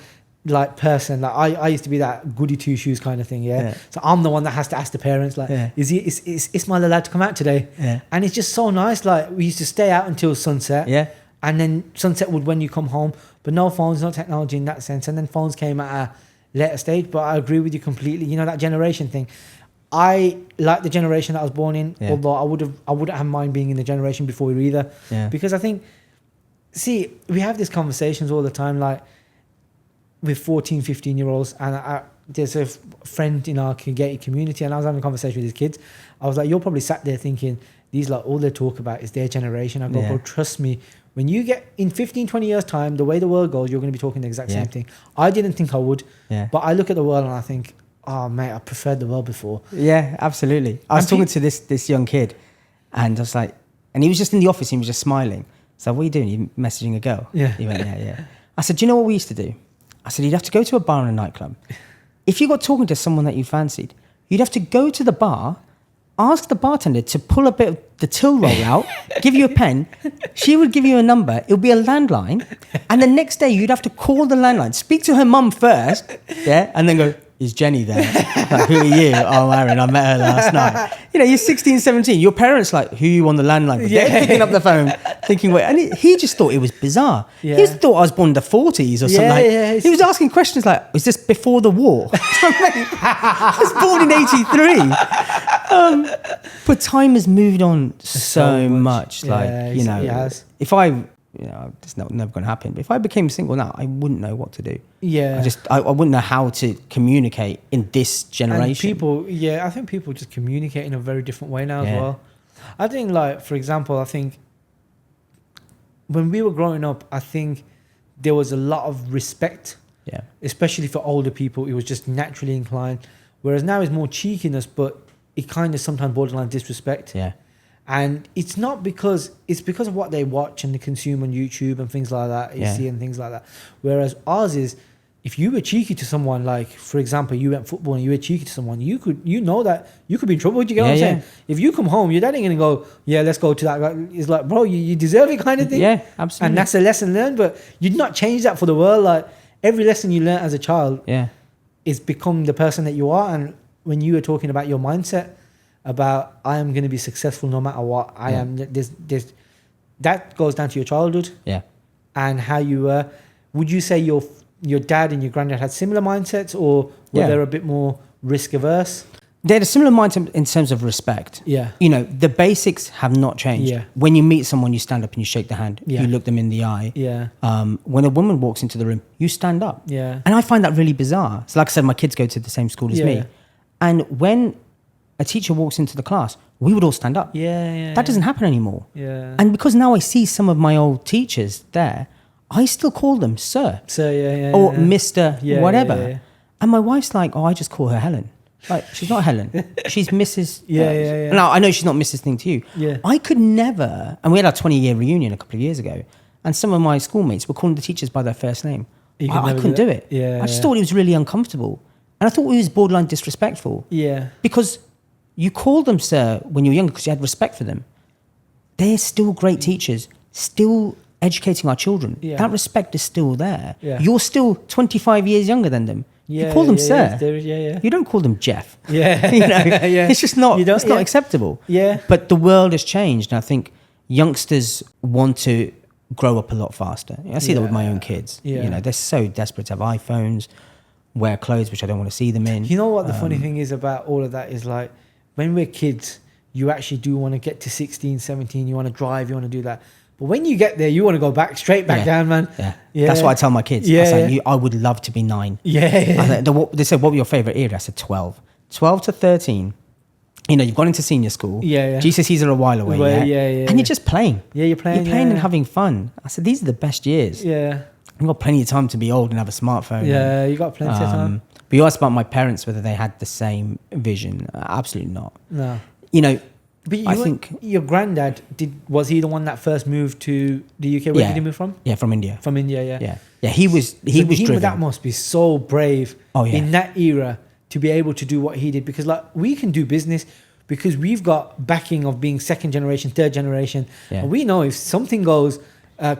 like person. Like I used to be that goody two shoes kind of thing, So I'm the one that has to ask the parents, like, is Ismail allowed to come out today? Yeah. And it's just so nice. Like we used to stay out until sunset. Yeah. And then sunset would when you come home, but no phones, no technology in that sense. And then phones came at a later stage, but I agree with you completely. That generation thing. I like the generation that I was born in, although I wouldn't have mind being in the generation before you either. Yeah. Because I think, we have these conversations all the time, like with 14, 15-year-olds, and there's a friend in our gated community, and I was having a conversation with his kids. I was like, you're probably sat there thinking, these like all they talk about is their generation. I go, bro, trust me, when you get in 15, 20 years time, the way the world goes, you're going to be talking the exact same thing. I didn't think I would, but I look at the world and I think, oh mate, I preferred the world before. Yeah, absolutely. I was talking to this young kid, and I was like, and he was just in the office, he was just smiling. So what are you doing? You messaging a girl? Yeah. He went, yeah. I said, do you know what we used to do? I said, you'd have to go to a bar and a nightclub. If you got talking to someone that you fancied, you'd have to go to the bar, ask the bartender to pull a bit of the till roll out, give you a pen. She would give you a number. It would be a landline. And the next day you'd have to call the landline, speak to her mum first, and then go, is Jenny there? Like, who are you? Oh, Aaron, I met her last night. You're 16, 17. Your parents like, who are you on the landline with? They're picking up the phone, thinking, wait. And he just thought it was bizarre. Yeah. He just thought I was born in the 40s or something. He was asking questions like, is this before the war? I was born in 83. But time has moved on so much. If I... it's never going to happen. But if I became single now, I wouldn't know what to do. Yeah. I wouldn't know how to communicate in this generation. And I think people just communicate in a very different way now as well. I think, like, for example, I think when we were growing up, I think there was a lot of respect, especially for older people. It was just naturally inclined. Whereas now it's more cheekiness, but it kind of sometimes borderline disrespect. Yeah. And it's because of what they watch and they consume on YouTube and things like that, you see, and things like that. Whereas ours is, if you were cheeky to someone, like for example, you went football and you were cheeky to someone, you know that you could be in trouble. Do you get what I'm saying? If you come home, your dad ain't gonna go, yeah, let's go to that guy. It's like, bro, you deserve it, kind of thing. Yeah, absolutely. And that's a lesson learned, but you'd not change that for the world. Like every lesson you learn as a child, is become the person that you are. And when you were talking about your mindset, about I am going to be successful no matter what, I am. There's that goes down to your childhood, and how you were. Would you say your dad and your granddad had similar mindsets, or were they a bit more risk averse? They had a similar mindset in terms of respect. Yeah. You know, the basics have not changed. Yeah. When you meet someone, you stand up and you shake the hand. Yeah. You look them in the eye. Yeah. When a woman walks into the room, you stand up. Yeah. And I find that really bizarre. So like I said, my kids go to the same school as me. And when a teacher walks into the class, we would all stand up. That doesn't happen anymore. And because now I see some of my old teachers there, I still call them sir. Or Mr. whatever. And my wife's like, oh, I just call her Helen. Like, she's not Helen. She's Mrs. Now, I know she's not Mrs. Thing to you. I could never, and we had our 20-year reunion a couple of years ago, and some of my schoolmates were calling the teachers by their first name. I couldn't do it. I just thought it was really uncomfortable. And I thought it was borderline disrespectful. Because you called them sir when you were younger because you had respect for them. They're still great teachers, still educating our children. That respect is still there. You're still 25 years younger than them. You call them sir. You don't call them Jeff. You know, it's just not. It's not acceptable. But the world has changed, and I think youngsters want to grow up a lot faster. I see that with my own kids. You know, they're so desperate to have iPhones, wear clothes which I don't want to see them in. You know what the funny thing is about all of that is, like, when we're kids, you actually do want to get to 16, 17. You want to drive. You want to do that. But when you get there, you want to go straight back down, man. That's what I tell my kids. I say, I would love to be 9. They said, what were your favourite era? I said 12. 12 to 13. You know, you've gone into senior school. GCSEs are a while away. And you're just playing. You're playing. You're playing and having fun. I said, these are the best years. You've got plenty of time to be old and have a smartphone. You got plenty of time. But you asked about my parents, whether they had the same vision. Absolutely not. No. You know, but I think your granddad was he the one that first moved to the UK? Where did he move from? From India. From India, yeah. He was driven. That must be so brave in that era to be able to do what he did, because like we can do business because we've got backing of being second generation, third generation, and we know if something goes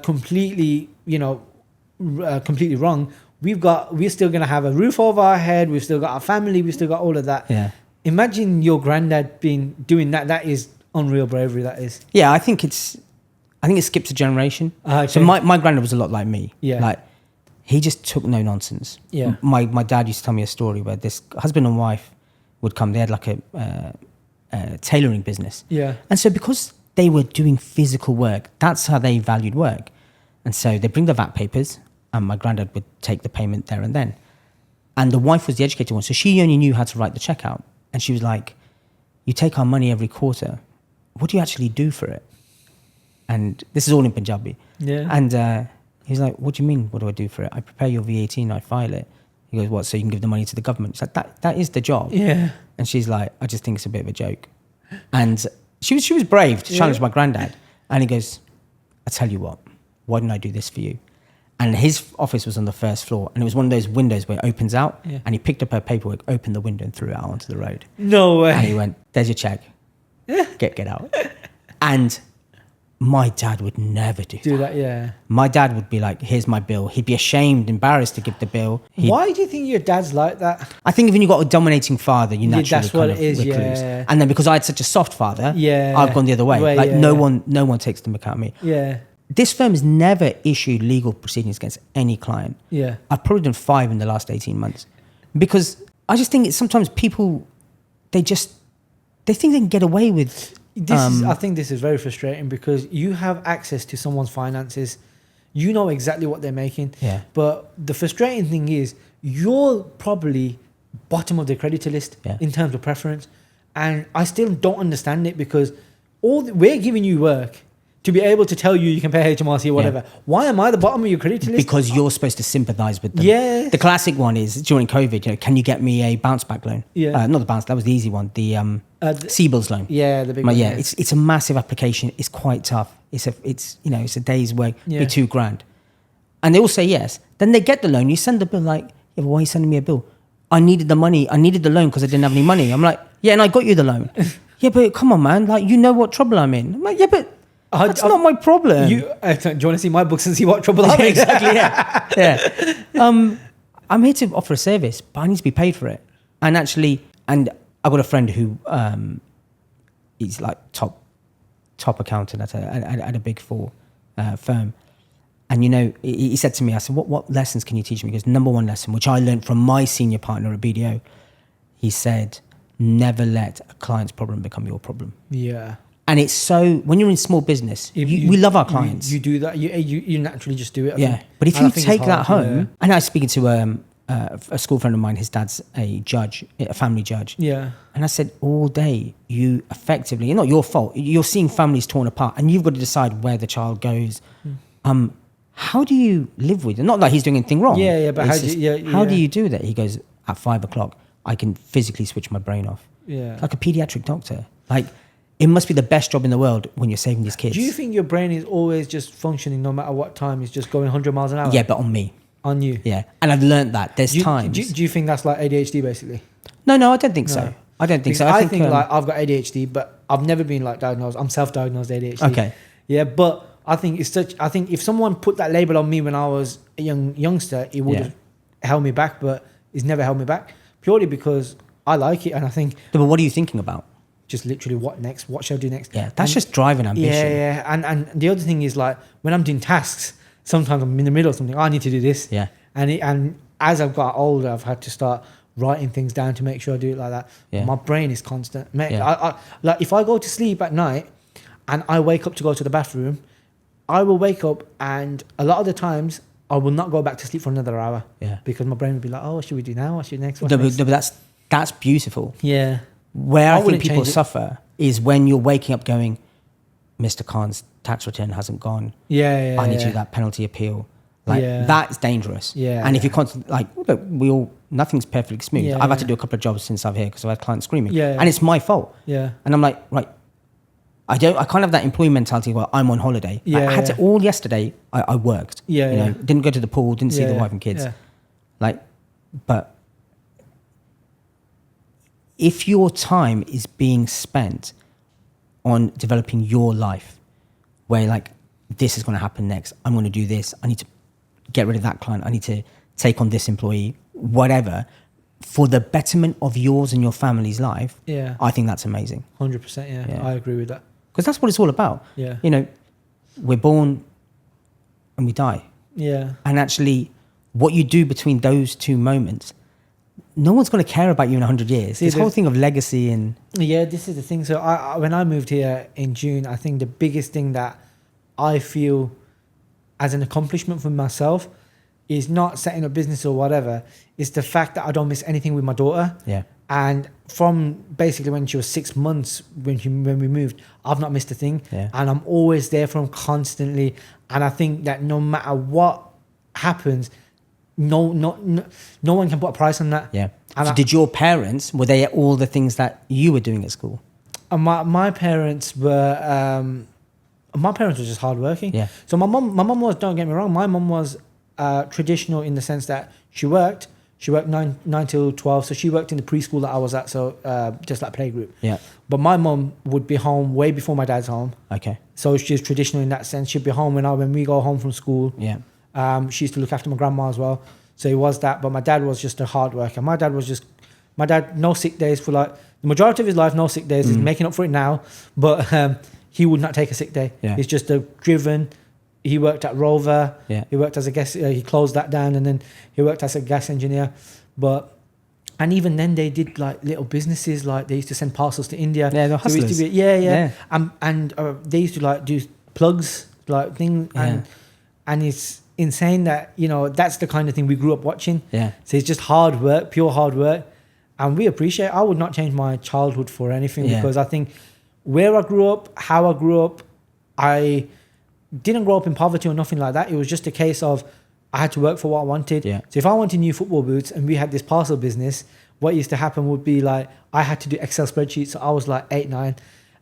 completely wrong, we're still going to have a roof over our head. We've still got our family. We've still got all of that. Imagine your granddad doing that. That is unreal bravery. That is. Yeah, I think it skips a generation. So my granddad was a lot like me. Like, he just took no nonsense. My dad used to tell me a story where this husband and wife would come. They had like a tailoring business. And so because they were doing physical work, that's how they valued work. And so they bring the VAT papers, and my granddad would take the payment there and then. And the wife was the educated one, so she only knew how to write the check out. And she was like, you take our money every quarter. What do you actually do for it? And this is all in Punjabi. And he was like, what do you mean, what do I do for it? I prepare your VAT and I file it. He goes, what, so you can give the money to the government? It's like, that is the job. And she's like, I just think it's a bit of a joke. And she was brave to challenge my granddad. And he goes, I tell you what, why didn't I do this for you? And his office was on the first floor, and it was one of those windows where it opens out. And he picked up her paperwork, opened the window, and threw it out onto the road. No way. And he went, "There's your check. Get out." And my dad would never do that. My dad would be like, "Here's my bill." He'd be ashamed, embarrassed to give the bill. Why do you think your dad's like that? I think when you've got a dominating father, you naturally that's what it is. recluse. And then because I had such a soft father, I've gone the other way. No one takes the mick out of me. This firm has never issued legal proceedings against any client. I've probably done 5 in the last 18 months. Because I just think sometimes people, they think they can get away with... I think this is very frustrating because you have access to someone's finances. You know exactly what they're making. But the frustrating thing is you're probably bottom of the creditor list in terms of preference. And I still don't understand it because we're giving you work to be able to tell you can pay HMRC or whatever. Why am I the bottom of your credit list? Because you're supposed to sympathise with them. The classic one is during COVID, can you get me a bounce back loan? Not the bounce, that was the easy one. The C-bills loan. The big one. It's a massive application. It's quite tough. It's a day's work. Be $2,000. and they all say yes. Then they get the loan. You send the bill like, yeah, but why are you sending me a bill? I needed the money. I needed the loan because I didn't have any money. I'm like, yeah, and I got you the loan. Yeah, but come on, man. Like, you know what trouble I'm in. I'm like, yeah, but that's not my problem. Do you want to see my books and see what trouble I'm in? Exactly, yeah. I'm here to offer a service, but I need to be paid for it. And actually, and I've got a friend who he's like top accountant at a big four firm. And, you know, he said to me, I said, what lessons can you teach me? He goes, number one lesson, which I learned from my senior partner at BDO, he said, never let a client's problem become your problem. Yeah. And it's so, when you're in small business, we love our clients. You do that. You naturally just do it. Yeah. But if you take that home, and I was speaking to a school friend of mine, his dad's a judge, a family judge. Yeah. And I said, all day, you effectively, it's not your fault, you're seeing families torn apart and you've got to decide where the child goes. How do you live with it? Not like he's doing anything wrong. Yeah, but how do you do that? He goes, at 5 o'clock, I can physically switch my brain off. Yeah. Like a pediatric doctor. Like, it must be the best job in the world when you're saving these kids. Do you think your brain is always just functioning no matter what time? It's just going 100 miles an hour? Yeah, but on me. On you? Yeah. And I've learned that. There's times. Do you think that's like ADHD basically? No, I don't think so. I don't think so. I think like I've got ADHD, but I've never been like diagnosed. I'm self-diagnosed ADHD. Okay. Yeah, but I think I think if someone put that label on me when I was a youngster, it would have held me back, but it's never held me back purely because I like it. And I think... But what are you thinking about? Just literally what next? What should I do next? Yeah, that's just driving ambition. Yeah. And the other thing is like when I'm doing tasks, sometimes I'm in the middle of something. I need to do this. Yeah. And as I've got older, I've had to start writing things down to make sure I do it like that. Yeah. My brain is constant. Mate, Yeah. I like if I go to sleep at night and I wake up to go to the bathroom, I will wake up and a lot of the times I will not go back to sleep for another hour. Yeah. Because my brain will be like, oh, what should we do now? What should next? But that's beautiful. Yeah. Where I think people suffer is when you're waking up going, Mr. Khan's tax return hasn't gone. Yeah. I need to do that penalty appeal. Like that's dangerous. Yeah. And if you constantly like, look, nothing's perfectly smooth. Yeah, I've had to do a couple of jobs since I've here because I've had clients screaming. Yeah. And it's my fault. Yeah. And I'm like, right, I can't have that employee mentality where I'm on holiday. Yeah. I had to all yesterday. I worked. Yeah. You know, didn't go to the pool, didn't see the wife and kids. Yeah. Like, but if your time is being spent on developing your life, where like this is going to happen next, I'm going to do this. I need to get rid of that client. I need to take on this employee, whatever, for the betterment of yours and your family's life. Yeah. I think that's amazing. 100%. Yeah. I agree with that. Because that's what it's all about. Yeah. You know, we're born and we die. Yeah. And actually, what you do between those two moments, no one's going to care about you in 100 years. This whole thing of legacy and... Yeah, this is the thing. So when I moved here in June, I think the biggest thing that I feel as an accomplishment for myself is not setting up business or whatever. It's the fact that I don't miss anything with my daughter. Yeah. And from basically when she was 6 months, when we moved, I've not missed a thing. Yeah. And I'm always there for them constantly. And I think that no matter what happens, no one can put a price on that. Yeah. And so did your parents, were they all the things that you were doing at school? My parents were just hardworking. Yeah. So my mum was, don't get me wrong, my mum was traditional in the sense that she worked 9 till 12. So she worked in the preschool that I was at, so just like playgroup. Yeah. But my mum would be home way before my dad's home. Okay. So she's traditional in that sense. She'd be home when we go home from school. Yeah. She used to look after my grandma as well. So it was that. But my dad was just a hard worker. My dad, no sick days for like the majority of his life, no sick days. He's making up for it now. But he would not take a sick day. Yeah. He's just driven. He worked at Rover. Yeah. He worked as a gas. He closed that down, and then he worked as a gas engineer. And even then, they did like little businesses. Like they used to send parcels to India. Yeah, they're hustlers. So used to be, yeah. And they used to like do plugs, like thing, and it's insane that that's the kind of thing we grew up watching. Yeah. So it's just hard work, pure hard work, and we appreciate. I would not change my childhood for anything because I think where I grew up, how I grew up, I didn't grow up in poverty or nothing like that. It was just a case of I had to work for what I wanted. Yeah. So if I wanted new football boots and we had this parcel business, what used to happen would be like I had to do Excel spreadsheets. So I was like 8, 9,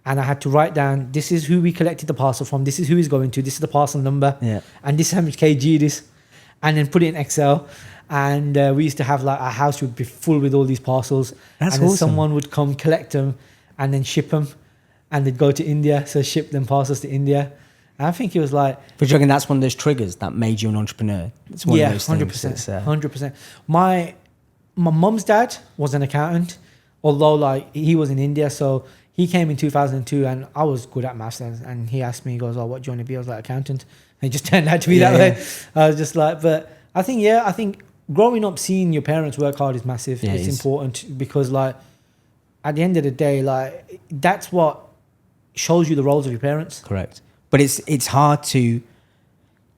and I had to write down, this is who we collected the parcel from, this is who he's going to, this is the parcel number, and this is how much kg it is. and then put it in Excel. And we used to have like our house would be full with all these parcels. That's and then awesome. someone would come collect them and then ship them, and they'd go to India. So ship them parcels to India. And I think it was like, But do you reckon that's one of those triggers that made you an entrepreneur? It's one of those 100%, things. 100%. My mum's dad was an accountant, although like he was in India. So he came in 2002, and I was good at maths then. And he asked me, he goes, "Oh, what do you want to be?" I was like, "Accountant." And it just turned out to be that way. I was just like, but I think growing up seeing your parents work hard is massive. Yeah, it's important because like at the end of the day, like that's what shows you the roles of your parents. Correct. But it's hard to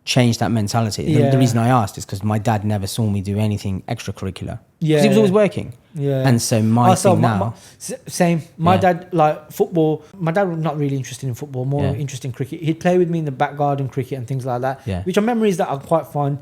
change that mentality. Yeah. The reason I asked is because my dad never saw me do anything extracurricular. Yeah. Because he was always working. Yeah. And so my thing now... Same. My Yeah. dad, like football, my dad was not really interested in football, more Yeah. interested in cricket. He'd play with me in the back garden cricket and things like that, Yeah. which are memories that are quite fun.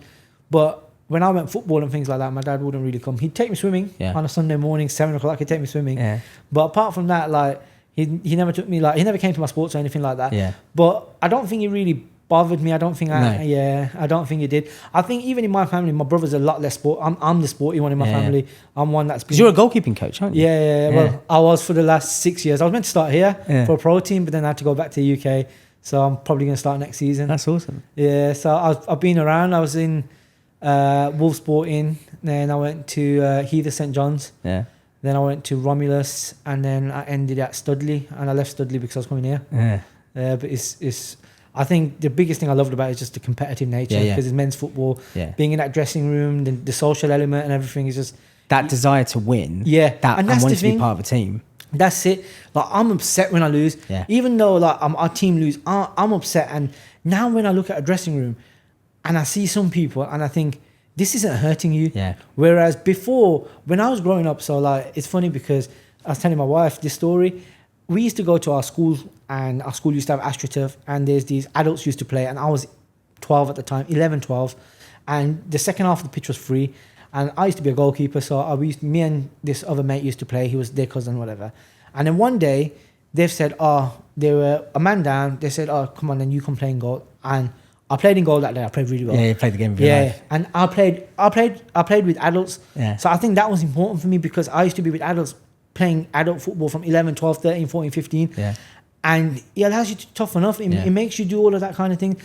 But when I went football and things like that, my dad wouldn't really come. He'd take me swimming Yeah. on a Sunday morning, 7 o'clock, he'd take me swimming. Yeah. But apart from that, like, he never took me, like, he never came to my sports or anything like that. Yeah. But I don't think he really bothered me. I don't think No. I don't think he did. I think even in my family, my brother's a lot less sport. I'm the sporty one in my Yeah. family. I'm one that's been... Because you're a goalkeeping coach, aren't you? Yeah. Well, I was for the last 6 years. I was meant to start here Yeah. for a pro team, but then I had to go back to the UK. So I'm probably going to start next season. That's awesome. Yeah, so I've been around. I was in Wolves Sporting. Then I went to Heather St John's. Yeah. Then I went to Romulus. And then I ended at Studley. And I left Studley because I was coming here. Yeah. But it's I think the biggest thing I loved about it is just the competitive nature. Yeah, yeah. Because it's men's football. Yeah. Being in that dressing room, the social element and everything is just... That desire to win. Yeah. And that's wanting the to be thing. part of a team. That's it. Like I'm upset when I lose. Yeah. Even though like our team lose, I'm upset. And now when I look at a dressing room and I see some people and I think this isn't hurting you. Yeah. Whereas before, when I was growing up, so like it's funny because I was telling my wife this story. We used to go to our school and our school used to have AstroTurf and there's these adults used to play and I was 12 at the time, 11, 12. And the second half of the pitch was free. And I used to be a goalkeeper, so me and this other mate used to play. He was their cousin, whatever. And then one day, they've said, they were a man down. They said, come on, then you can play in goal. And I played in goal that day. I played really well. Yeah, you played the game of your life. And I played with adults. Yeah. So I think that was important for me because I used to be with adults playing adult football from 11, 12, 13, 14, 15. Yeah. And it allows you to toughen up. It makes you do all of that kind of thing.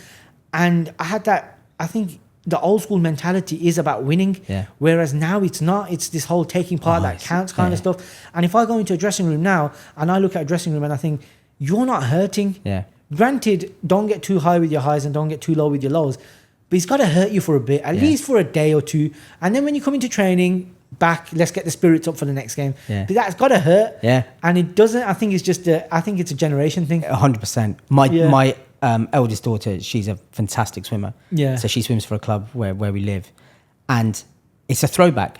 And I had that, I think... The old school mentality is about winning, whereas now it's not. It's this whole taking part that counts kind of stuff. And if I go into a dressing room now and I look at a dressing room and I think, you're not hurting. Yeah. Granted, don't get too high with your highs and don't get too low with your lows. But it's got to hurt you for a bit, at least for a day or two. And then when you come into training, let's get the spirits up for the next game. Yeah. But that's got to hurt. Yeah. And it doesn't, I think it's a generation thing. 100%. My eldest daughter, she's a fantastic swimmer. Yeah. So she swims for a club where we live. And it's a throwback.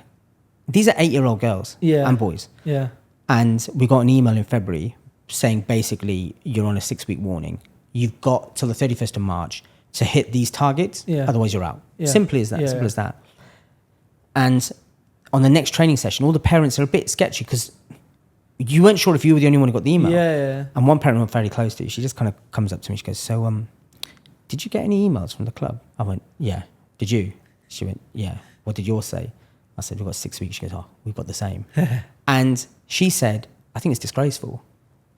These are 8-year-old girls and boys. Yeah. And we got an email in February saying basically you're on a 6-week warning. You've got till the 31st of March to hit these targets. Otherwise you're out. Yeah. Simply as that. Simple as that. And on the next training session, all the parents are a bit sketchy because you weren't sure if you were the only one who got the email. Yeah. And one parent I'm fairly close to, she just kind of comes up to me. She goes, so, did you get any emails from the club? I went, yeah. Did you? She went, yeah. What did yours say? I said, we've got 6 weeks. She goes, we've got the same. And she said, I think it's disgraceful.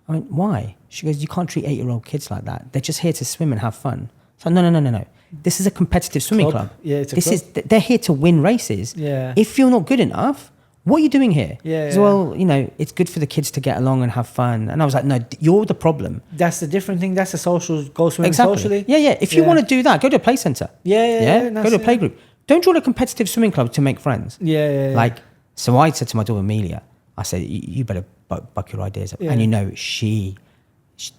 I went, why? She goes, you can't treat 8-year-old kids like that. They're just here to swim and have fun. So no. This is a competitive swimming club. Yeah, it's a club. They're here to win races. Yeah. If you're not good enough, what are you doing here? Yeah. Well, it's good for the kids to get along and have fun. And I was like, no, you're the problem. That's the different thing. That's the social, go swimming Exactly. socially. Yeah. If you want to do that, go to a play centre. Yeah. Go to a play group. Don't join a competitive swimming club to make friends. Yeah. Like, so I said to my daughter Amelia, I said, you better buck your ideas up. Yeah. And she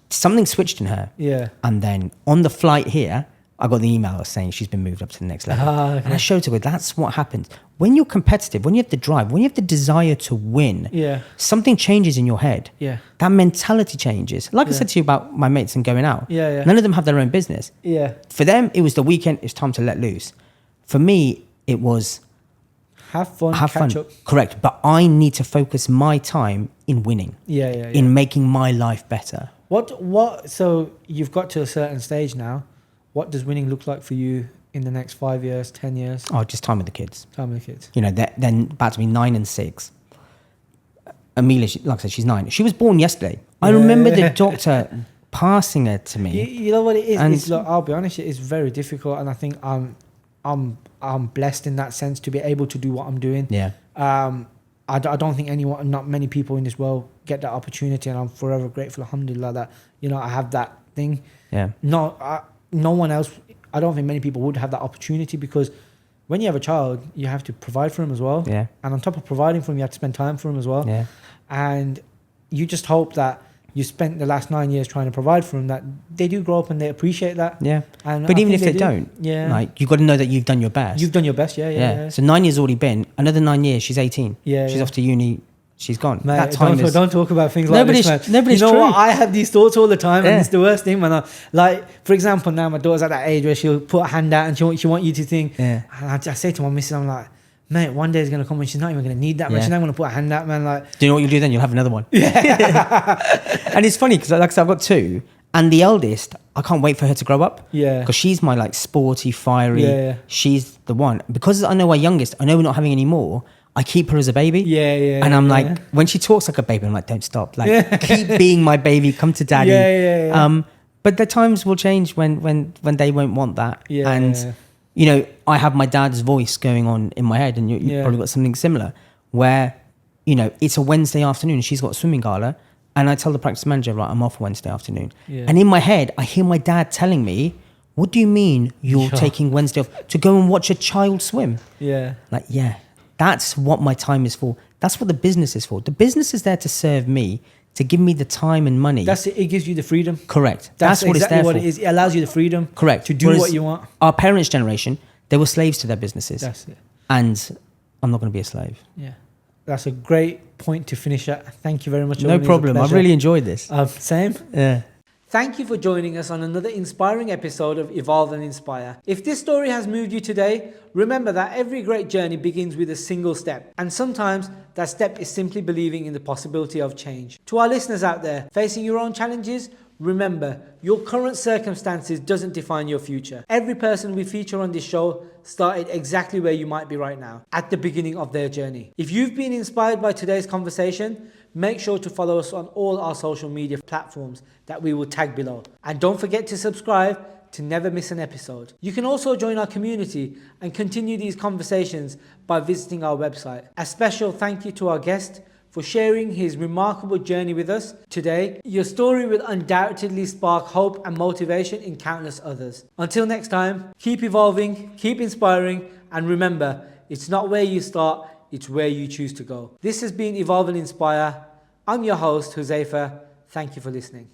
something switched in her. Yeah. And then on the flight here, I got the email saying she's been moved up to the next level. Okay. And I showed her, that's what happens. When you're competitive, when you have the drive, when you have the desire to win, something changes in your head. Yeah. That mentality changes. Like I said to you about my mates and going out. Yeah. None of them have their own business. Yeah. For them, it was the weekend, it's time to let loose. For me, it was... Have fun, catch up. Correct. But I need to focus my time in winning. Yeah. In making my life better. What, so you've got to a certain stage now. What does winning look like for you in the next 5 years, 10 years? Oh, just time with the kids. Time with the kids. You know, they're then about to be 9 and 6. Amelia, like I said, she's 9. She was born yesterday. I remember the doctor passing her to me. You know what it is? It's, look, I'll be honest, it is very difficult, and I think I'm blessed in that sense to be able to do what I'm doing. Yeah. I don't think not many people in this world get that opportunity, and I'm forever grateful, alhamdulillah, that, you know, I have that thing. Yeah. No one else, I don't think many people would have that opportunity, because when you have a child, you have to provide for him as well. Yeah. And on top of providing for him, you have to spend time for him as well. Yeah. And you just hope that you spent the last 9 years trying to provide for them, that they do grow up and they appreciate that. Yeah. And but I even if think they don't, yeah, like, you've got to know that you've done your best. you've done your best. Yeah. So 9 years already been. Another 9 years, she's 18. Yeah, she's yeah. off to uni. She's gone. Mate, That time don't talk about things like this, man. Nobody's you know true. what? I have these thoughts all the time, Yeah. and it's the worst thing, man. Like, for example, now my daughter's at that age where she'll put a hand out and she want you to think. Yeah. And I say to my missus, I'm like, mate, one day is gonna come when she's not even gonna need that, man. Yeah. She's not gonna put a hand out, man. Like, Do you know what you'll do then? You'll have another one. Yeah. And it's funny because, like I said, I've got 2, and the eldest, I can't wait for her to grow up. Yeah. Because she's my, like, sporty, fiery. Yeah. She's the one. Because I know our youngest, I know we're not having any more. I keep her as a baby. Yeah. And I'm yeah. like, when she talks like a baby, I'm like, don't stop. Like, keep being my baby. Come to daddy. Yeah. But the times will change when they won't want that. Yeah. And, you know, I have my dad's voice going on in my head, and you've Yeah. probably got something similar, where, you know, it's a Wednesday afternoon and she's got a swimming gala, and I tell the practice manager, right, I'm off Wednesday afternoon. Yeah. And in my head, I hear my dad telling me, what do you mean you're taking Wednesday off to go and watch a child swim? Yeah. Like, yeah, that's what my time is for. That's what the business is for. The business is there to serve me, to give me the time and money. That's it. It gives you the freedom. Correct. That's what exactly it's there what for. it is. It allows you the freedom. Correct. To do Whereas what you want. Our parents' generation, they were slaves to their businesses. That's it. And I'm not going to be a slave. Yeah. That's a great point to finish at. Thank you very much. No problem. I've really enjoyed this. Same. Yeah. Thank you for joining us on another inspiring episode of Evolve and Inspire. If this story has moved you today, remember that every great journey begins with a single step. And sometimes that step is simply believing in the possibility of change. To our listeners out there facing your own challenges, remember, your current circumstances doesn't define your future. Every person we feature on this show started exactly where you might be right now, at the beginning of their journey. If you've been inspired by today's conversation, make sure to follow us on all our social media platforms that we will tag below. And don't forget to subscribe to never miss an episode. You can also join our community and continue these conversations by visiting our website. A special thank you to our guest for sharing his remarkable journey with us today. Your story will undoubtedly spark hope and motivation in countless others. Until next time, keep evolving, keep inspiring, and remember, it's not where you start, it's where you choose to go. This has been Evolve and Inspire. I'm your host, Huzaifa. Thank you for listening.